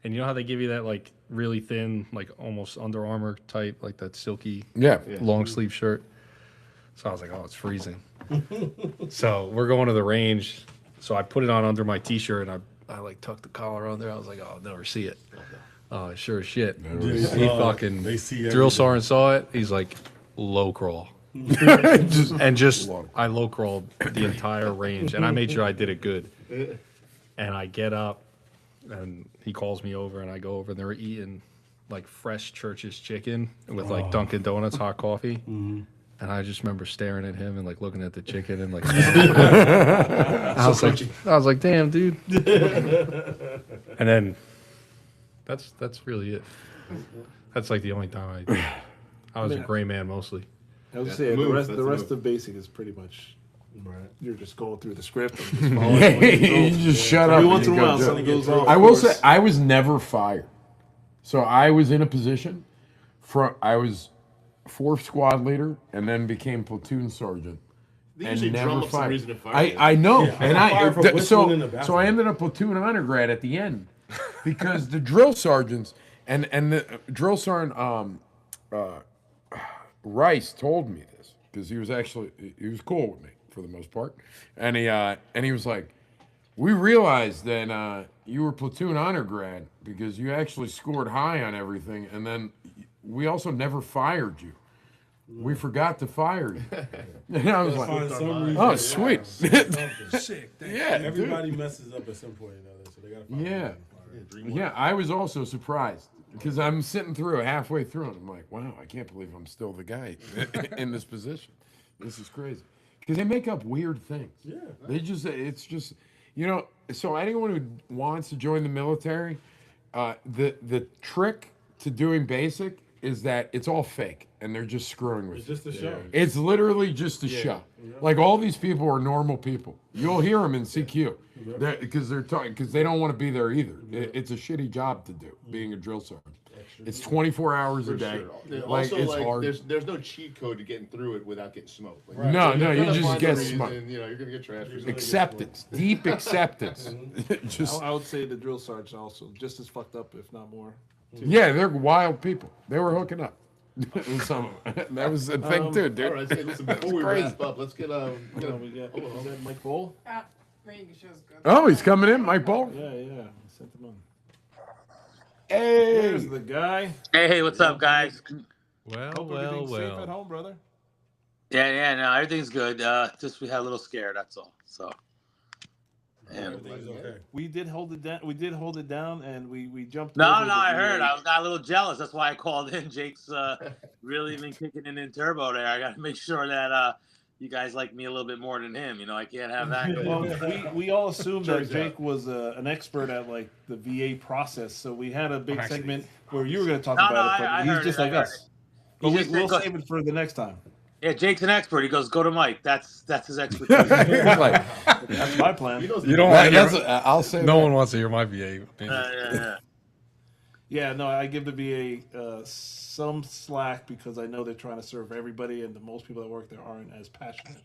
And you know how they give you that like really thin, like almost Under Armour type, like that silky Yeah. long sleeve shirt. So I was like, oh, it's freezing. So we're going to the range. So I put it on under my t-shirt and I like tucked the collar under. I was like, oh, I'll never see it. Oh, sure as shit. He fucking They see drill everything. sergeant saw it. He's like, low crawl. I low crawled the entire range, and I made sure I did it good. And I get up, and he calls me over, and I go over, and they're eating like fresh Church's chicken with like Dunkin' Donuts hot coffee. And I just remember staring at him and like looking at the chicken and like I was like, damn, dude. And then that's really it. That's like the only time I was a gray man mostly. I was That's saying the the move, rest that's the the rest move. of basic is pretty much Right. you're just going through the script and just following what You goes. just shut up. Every and once you in a go while do it. something goes off. I will course. say I was never fired. So I was in a position I was 4th squad leader and then became platoon sergeant. They And usually never drum up some fired. reason to fire you. I know, Yeah, and I fired for whistling in the so bathroom. I ended up platoon honor grad at the end because the drill sergeants and the drill sergeant Rice told me this because he was cool with me for the most part, and he was like, we realized that you were platoon honor grad because you actually scored high on everything, and then we also never fired you. We forgot to fire you. And I was like, Find some reason. oh, sweet. Sick. Yeah, dude. Everybody messes up at some point or another, so they gotta find Yeah. something. Yeah, I was also surprised because I'm sitting through halfway through, and I'm like, wow, I can't believe I'm still the guy in this position. This is crazy because they make up weird things. Yeah. It's just, so anyone who wants to join the military, the trick to doing basic is that it's all fake and they're just screwing with It's you. just a show. It's literally just a show. Like all these people are normal people. You'll hear them in CQ because they're talking because they don't want to be there either. It's a shitty job to do being a drill sergeant. It's 24 hours a day. Yeah, Like also, it's like, hard. there's no cheat code to getting through it without getting smoked. Like, No, you're no, you gonna just find get a reason, smoked. you're gonna get trashed. for something. Acceptance, deep acceptance. Just I would say the drill sergeants also just as fucked up, if not more. yeah, they're wild people. They were hooking up. Some of them. That was the thing too, dude. All right, hey, listen, before we crazy. wrap up, let's get We got is that Mike Bowl? Ring shows good. Oh, he's coming in, Mike Ball. Yeah, I sent him on. Hey, There's the guy. Hey, what's up, guys? Well, Hope everything's safe at home, brother. Yeah, no, everything's good. Just we had a little scare, that's all. So, and Everything's okay. We did hold it down. And we jumped. no, over the I heard. VA. I got a little jealous. That's why I called in. Jake's really been kicking it in turbo there. I got to make sure that you guys like me a little bit more than him. I can't have that. Well, we all assumed that Jake was an expert at like the VA process, so we had a big segment where you were going to talk No, about it, but I he's heard just it, like I heard us. it. But He just we'll said- save it for the next time. Yeah, Jake's an expert. He goes, go to Mike. That's his expertise. That's my plan. You don't want that's I'll say no that. one wants to hear my VA. yeah. Yeah, no, I give the VA some slack because I know they're trying to serve everybody, and the most people that work there aren't as passionate.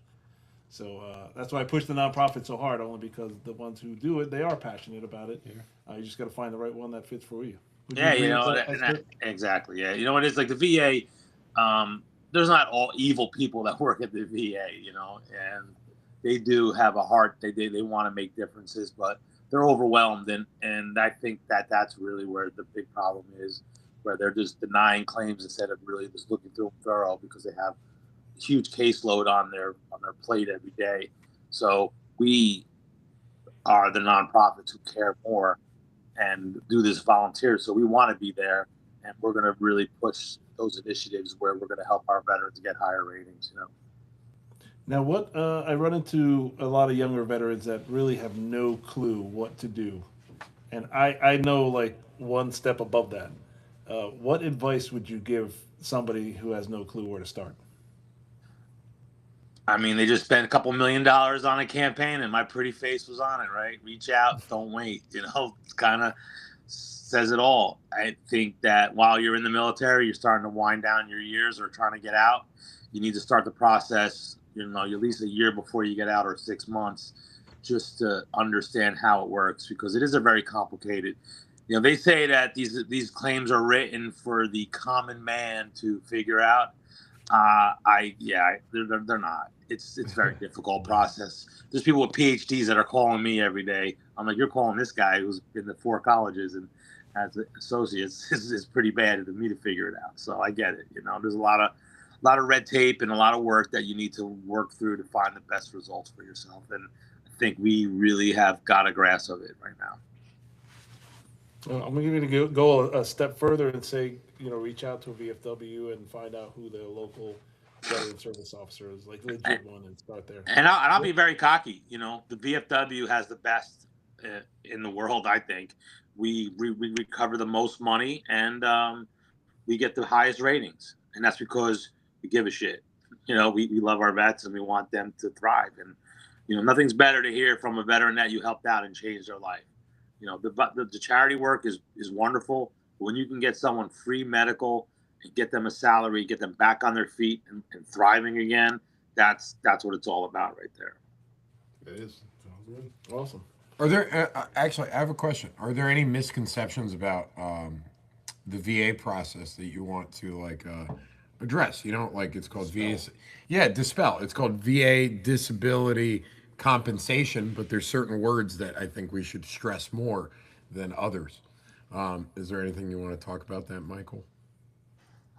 So that's why I push the nonprofit so hard, only because the ones who do it, they are passionate about it. You just got to find the right one that fits for you. Would you Yeah, agree with that, and expert? exactly. Yeah, it's like the VA. There's not all evil people that work at the VA, and they do have a heart. They want to make differences, but they're overwhelmed, and I think that's really where the big problem is, where they're just denying claims instead of really just looking through them thorough because they have a huge caseload on their plate every day. So we are the nonprofits who care more and do this volunteer. So we want to be there, and we're going to really push those initiatives where we're going to help our veterans get higher ratings. Now, what I run into a lot of younger veterans that really have no clue what to do, and I know like one step above that. What advice would you give somebody who has no clue where to start? I mean, they just spent a couple $1 million on a campaign, and my pretty face was on it, right? Reach out, don't wait. It kind of says it all. I think that while you're in the military, you're starting to wind down your years or trying to get out. You need to start the process, at least a year before you get out or 6 months, just to understand how it works, because it is a very complicated. They say that these claims are written for the common man to figure out. They're not. It's a very difficult process. There's people with PhDs that are calling me every day. I'm like, you're calling this guy who's in the 4 colleges and has associates. It's pretty bad for me to figure it out. So I get it. There's a lot of red tape and a lot of work that you need to work through to find the best results for yourself. And I think we really have got a grasp of it right now. Well, I'm going to go a step further and say, reach out to a VFW and find out who the local veteran service officer is, like legit one, and start there. And I'll be very cocky. The VFW has the best in the world, I think. We recover the most money, and we get the highest ratings, and that's because we give a shit. We love our vets, and we want them to thrive. And nothing's better to hear from a veteran that you helped out and changed their life. The charity work is wonderful. But when you can get someone free medical and get them a salary, get them back on their feet and thriving again, that's what it's all about right there. It is. Awesome. Are there actually? I have a question. Are there any misconceptions about the VA process that you want to address? It's called VA. Yeah, dispel. It's called VA disability compensation, but there's certain words that I think we should stress more than others. Is there anything you want to talk about that, Michael?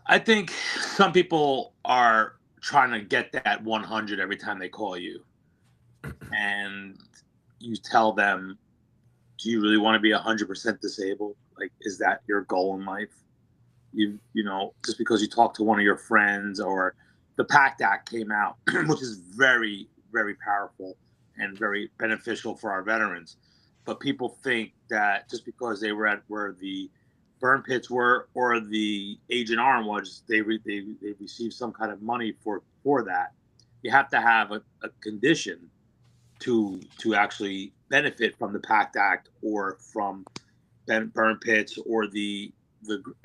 I think some people are trying to get that 100 every time they call you, and you tell them, do you really want to be 100% disabled? Is that your goal in life? Just because you talk to one of your friends, or the PACT Act came out, which is very, very powerful and very beneficial for our veterans. But people think that just because they were at where the burn pits were or the Agent Orange was, they received some kind of money for that. You have to have a condition to actually benefit from the PACT Act or from burn pits or the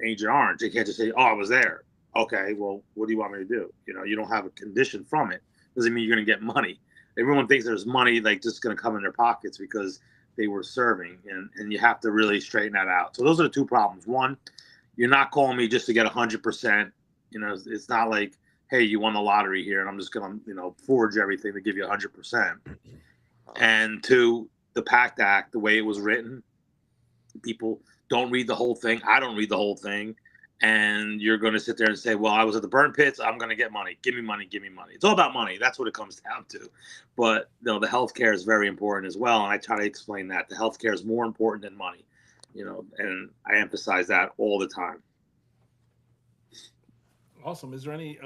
Agent Orange. They can't just say, "Oh, I was there." Okay, well, what do you want me to do? You don't have a condition from it. Doesn't mean you're going to get money. Everyone thinks there's money just going to come in their pockets because they were serving, and you have to really straighten that out. So those are the two problems. One, you're not calling me just to get 100%. It's not like, hey, you won the lottery here, and I'm just going to, forge everything to give you 100%. And two, the PACT Act, the way it was written, people don't read the whole thing. I don't read the whole thing. And you're going to sit there and say, well, I was at the burn pits. I'm going to get money. Give me money. Give me money. It's all about money. That's what it comes down to. But the healthcare is very important as well. And I try to explain that the healthcare is more important than money, and I emphasize that all the time. Awesome. Is there any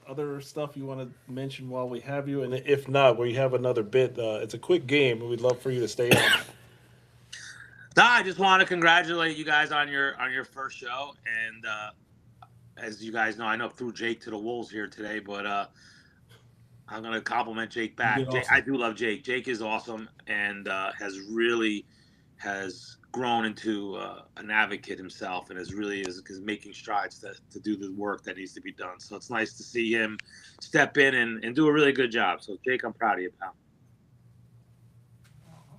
other stuff you want to mention while we have you? And if not, we have another bit. It's a quick game, and we'd love for you to stay on. No, I just want to congratulate you guys on your first show, and as you guys know, I know threw Jake to the wolves here today, but I'm gonna compliment Jake back. Awesome. I do love Jake. Jake is awesome, and has grown into an advocate himself, and is making strides to do the work that needs to be done. So it's nice to see him step in and do a really good job. So Jake, I'm proud of you, pal.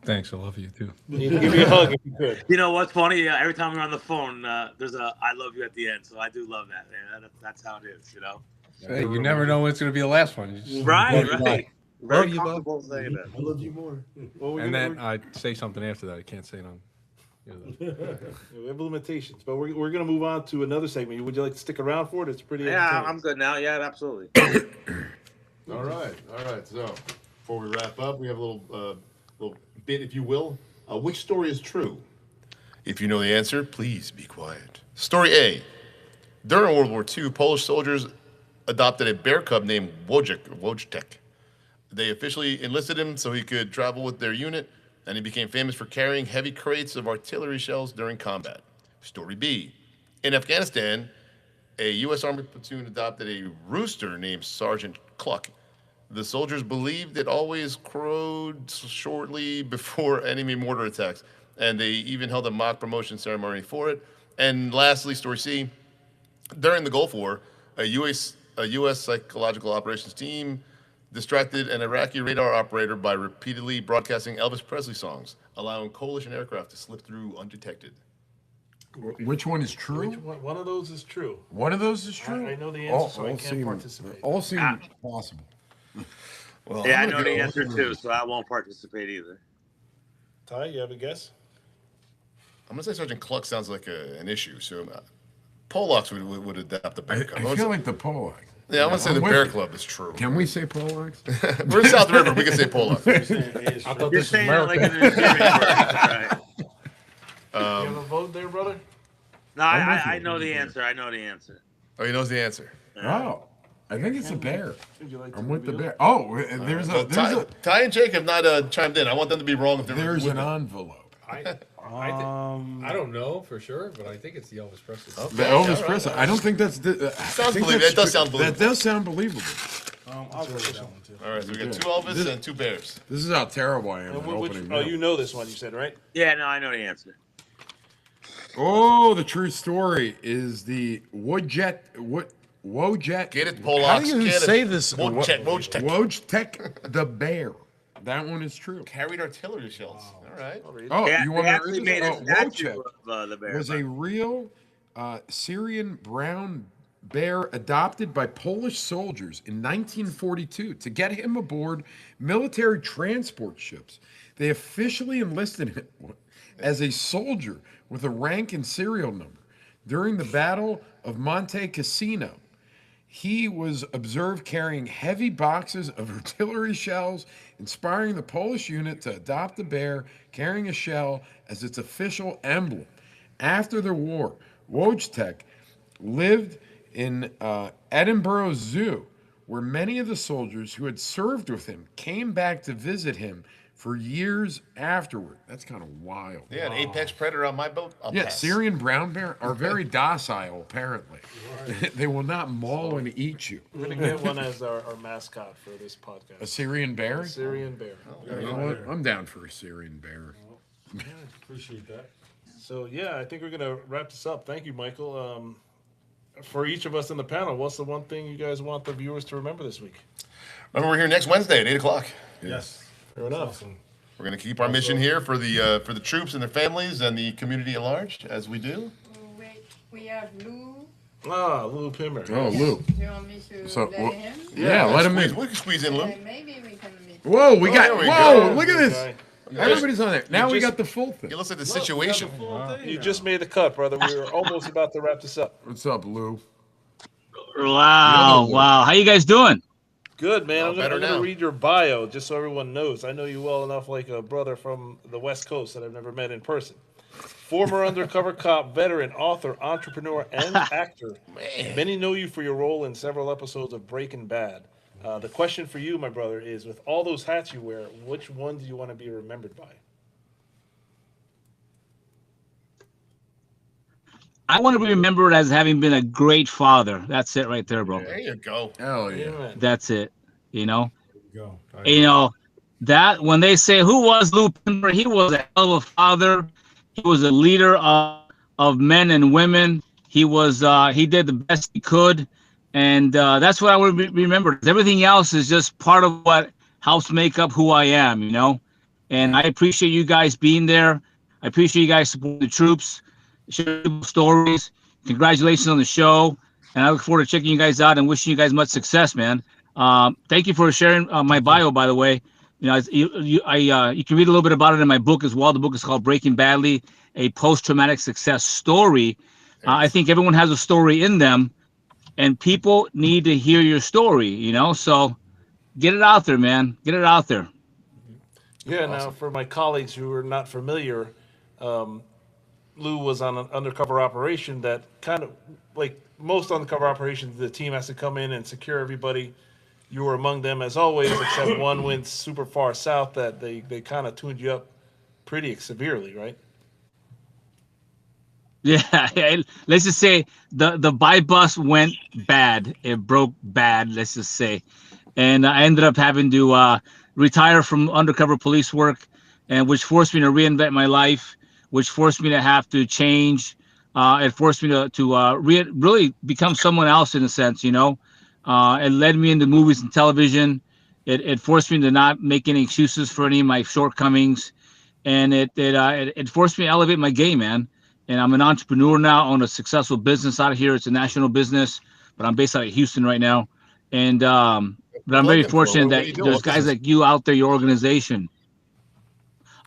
Thanks. I love you too. Give me a hug if you could. You know what's funny? Every time we're on the phone, there's a "I love you" at the end. So I do love that, man. That's how it is, Hey, you never know when it's going to be the last one. Right. Very you, comfortable saying that. I love you more. Well, And then I say something after that. I can't say it on. We have limitations, but we're going to move on to another segment. Would you like to stick around for it? It's pretty. Yeah, I'm good now. Yeah, absolutely. All right. So before we wrap up, we have a little bit, if you will. Which story is true? If you know the answer, please be quiet. Story A. During World War II, Polish soldiers adopted a bear cub named Wojtek. They officially enlisted him so he could travel with their unit, and he became famous for carrying heavy crates of artillery shells during combat. Story B. In Afghanistan, a U.S. Army platoon adopted a rooster named Sergeant Cluck. The soldiers believed it always crowed shortly before enemy mortar attacks, and they even held a mock promotion ceremony for it. And lastly, story C, during the Gulf War, a U.S. psychological operations team distracted an Iraqi radar operator by repeatedly broadcasting Elvis Presley songs, allowing coalition aircraft to slip through undetected. Which one is true? One of those is true. One of those is true. I know the answer, so I can't participate. All seem possible. Well, Yeah, I I'm know gonna the go- answer too, so I won't participate either. Ty, you have a guess? I'm gonna say Sergeant Cluck sounds like an issue. So Polacks would adapt the bear cub. I feel like the Polak. Yeah, I'm gonna say I'm the with bear you. club is true. Can we say Polacks? We're in South River. We can say Polak. I thought You're this was saying it like America. an inferior word, right? You have a vote there, brother? No, I know the answer. I know the answer. Oh, he knows the answer. Oh, I think it's a bear. Would you like to I'm with the reveal? bear. Oh, there's Well, Ty and Jake have not chimed in. I want them to be wrong if they're there's with an me. envelope. I don't know for sure, but I think it's the Elvis Presley. Okay, The Elvis all right. Presley. I don't think that's. Sounds believable. That does sound believable. That does sound believable. I'll go with that one too. All right, so we got two Elvis and two bears. This is how terrible I am at Which, opening. oh, mail. you know this one, you said, right? Yeah, no, I know the answer. Oh, the true story is the Wojtek. Get it, Polacks. How do you get say it. this? Wojtek. the bear. That one is true. Carried artillery shells. All right. Oh, They, you want they to actually read made this? a Oh, statue Wojtek of the bear. was a real Syrian brown bear adopted by Polish soldiers in 1942 to get him aboard military transport ships. They officially enlisted him as a soldier with a rank and serial number. During the Battle of Monte Cassino, he was observed carrying heavy boxes of artillery shells, inspiring the Polish unit to adopt the bear carrying a shell as its official emblem. After the war, Wojtek lived in Edinburgh Zoo, where many of the soldiers who had served with him came back to visit him for years afterward. That's kind of wild. Yeah, an apex predator on my boat. I'll Yeah, pass. Syrian brown bear are very docile, apparently. They will not maul and eat you. We're going to get one as our mascot for this A podcast. Syrian bear? A Syrian bear. You know what? I'm down for a Syrian bear. Appreciate that. So, yeah, I think we're going to wrap this up. Thank you, Michael. For each of us in the panel, what's the one thing you guys want the viewers to remember this week? Remember, we're here next Wednesday at 8 o'clock. Yes. Fair enough. Awesome. We're going to keep our mission here for the troops and their families and the community at large, as we do. Wait, we have Lou. Ah, Lou Pimmer. Oh, Lou. Do you want me to So, let him? Yeah, let him squeeze, in. we can squeeze in, Lou. Maybe we can meet. Whoa, we got. there we Whoa, go. look at this. Okay. Everybody's on there. Now we just- got the full thing. It looks like the situation. You just made the cut, brother. We were almost about to wrap this up. What's up, Lou? Wow, wow. How you guys doing? Good, man. I'm better going to now. read your bio just so everyone knows. I know you well enough like a brother from the West Coast that I've never met in person. Former undercover cop, veteran, author, entrepreneur, and actor. Many know you for your role in several episodes of Breaking Bad. The question for you, my brother, is with all those hats you wear, which one do you want to be remembered by? I want to be remembered as having been a great father. That's it right there, bro. There you go. Hell yeah. Amen. That's it. You know, Go. that when they say who was Lou Pimmer, he was a hell of a father. He was a leader of men and women. He was he did the best he could, and that's what I would remember. Everything else is just part of what helps make up who I am. You know, and I appreciate you guys being there. I appreciate you guys supporting the troops, sharing stories. Congratulations on the show, and I look forward to checking you guys out and wishing you guys much success, man. Thank you for sharing my bio, by the way. You know, you can read a little bit about it in my book as well. The book is called Breaking Badly, a post-traumatic success story. I think everyone has a story in them, and people need to hear your story, you know? So get it out there, man. Get it out there. Yeah, now for my colleagues who are not familiar, Lou was on an undercover operation that kind of, like most undercover operations, the team has to come in and secure everybody. You were among them as always, except one went super far south that they kind of tuned you up pretty severely, right? Yeah, let's just say the buy bus went bad. It broke bad, let's just say. And I ended up having to retire from undercover police work, and which forced me to reinvent my life, which forced me to have to change. It forced me to really become someone else in a sense, you know. It led me into movies and television. It forced me to not make any excuses for any of my shortcomings, and it forced me to elevate my game, man. And I'm an entrepreneur now, own a successful business out of here. It's a national business, but I'm based out of Houston right now. And but I'm very fortunate that there's guys like you out there, your organization.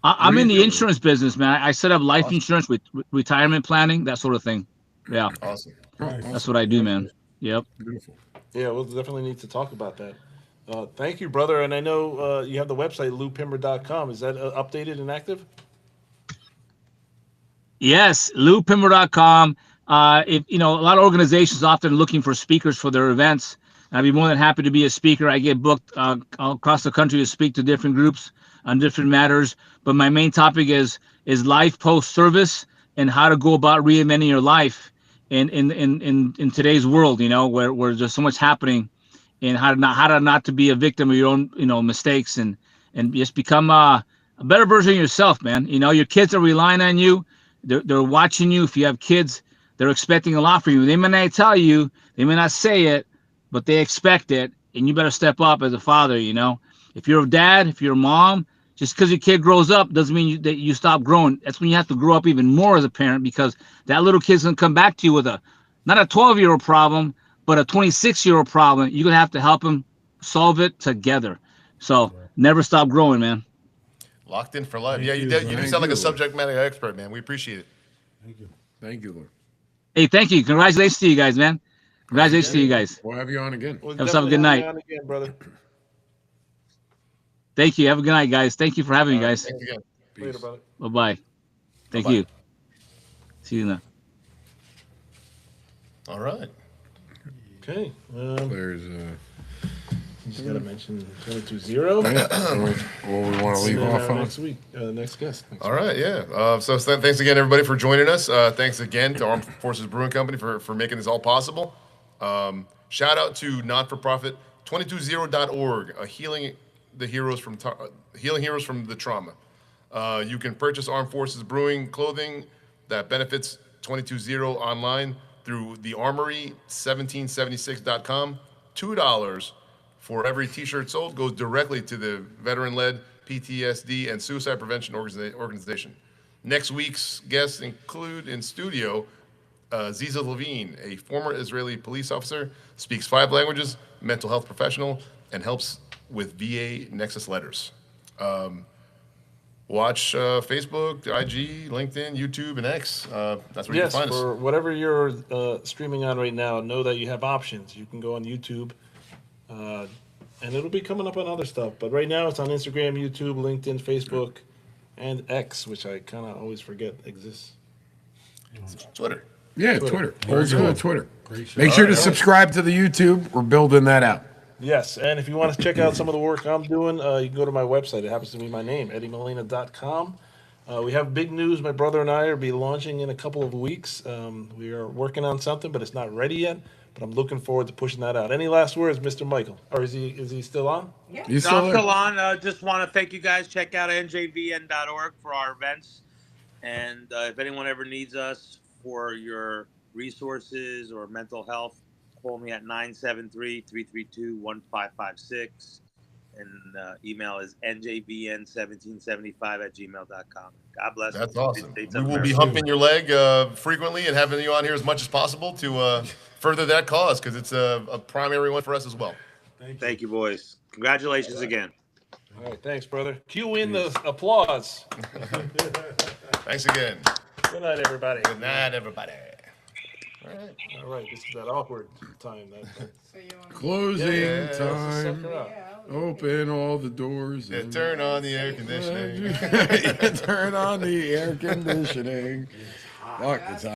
I'm in the insurance business, man. I set up life insurance with retirement planning, that sort of thing. Yeah. Awesome. That's what I do, man. Yep. Beautiful. Yeah, we'll definitely need to talk about that. Thank you, brother. And I know you have the website, loupimber.com. Is that updated and active? Yes, loupimber.com. If you know, a lot of organizations often looking for speakers for their events. I'd be more than happy to be a speaker. I get booked all across the country to speak to different groups on different matters. But my main topic is life post service and how to go about reinventing your life in today's world. You know, where there's so much happening, and how to not to be a victim of your own mistakes and just become a better version of yourself, man. You know, your kids are relying on you. They're watching you. If you have kids, they're expecting a lot from you. They may not tell you, they may not say it, but they expect it, and you better step up as a father, you know. If you're a dad, if you're a mom, just because your kid grows up doesn't mean that you stop growing. That's when you have to grow up even more as a parent, because that little kid's going to come back to you with not a 12-year-old problem, but a 26-year-old problem. You're going to have to help him solve it together. So never stop growing, man. Locked in for life. Yeah, you do sound like a subject matter expert, man. We appreciate it. Thank you. Thank you, Lord. Hey, thank you. Congratulations to you guys, man. Congratulations to you guys. We'll have you on again. We'll have a good night. On again, brother. Thank you. Have a good night, guys. Thank you for having me, guys. Thanks again. Later, brother. Bye-bye. Thank Bye-bye. you. See you now. All right. Okay. There's Just got to mention 22-0. Well, we want to leave off on next week. Next guest. All right, yeah. So thanks again, everybody, for joining us. Thanks again to Armed Forces Brewing Company for making this all possible. Shout out to non-for-profit 220.org, healing heroes from the trauma. You can purchase Armed Forces Brewing clothing that benefits 220 online through the Armory 1776.com. $2 for every T-shirt sold goes directly to the veteran-led PTSD and suicide prevention organization. Next week's guests include in studio Ziza Levine, a former Israeli police officer, speaks 5 languages, mental health professional, and helps with VA Nexus letters. Watch Facebook, IG, LinkedIn, YouTube, and X. That's where you can find us. For whatever you're streaming on right now, know that you have options. You can go on YouTube. And it'll be coming up on other stuff. But right now it's on Instagram, YouTube, LinkedIn, Facebook, and X, which I kind of always forget exists. Twitter. Yeah, Twitter. Old school Twitter. Make sure to subscribe to the YouTube. We're building that out. Yes, and if you want to check out some of the work I'm doing, you can go to my website. It happens to be my name, EddieMolina.com. We have big news. My brother and I will be launching in a couple of weeks. We are working on something, but it's not ready yet. But I'm looking forward to pushing that out. Any last words, Mr. Michael? Or is he still on? Yeah. I'm still on. Just want to thank you guys. Check out njvn.org for our events. And if anyone ever needs us for your resources or mental health, call me at 973-332-1556. And email is njvn1775@gmail.com. God bless. That's awesome. We will be humping your leg frequently and having you on here as much as possible to further that cause, because it's a primary one for us as well. Thank you, boys. Congratulations again. All right, thanks, brother. Cue in the applause. Thanks again. Good night, everybody. Good night, everybody. All right. This is that awkward time. Closing time. Open all the doors. And turn on the air conditioning. Turn on the air conditioning. Fuck, it's hot.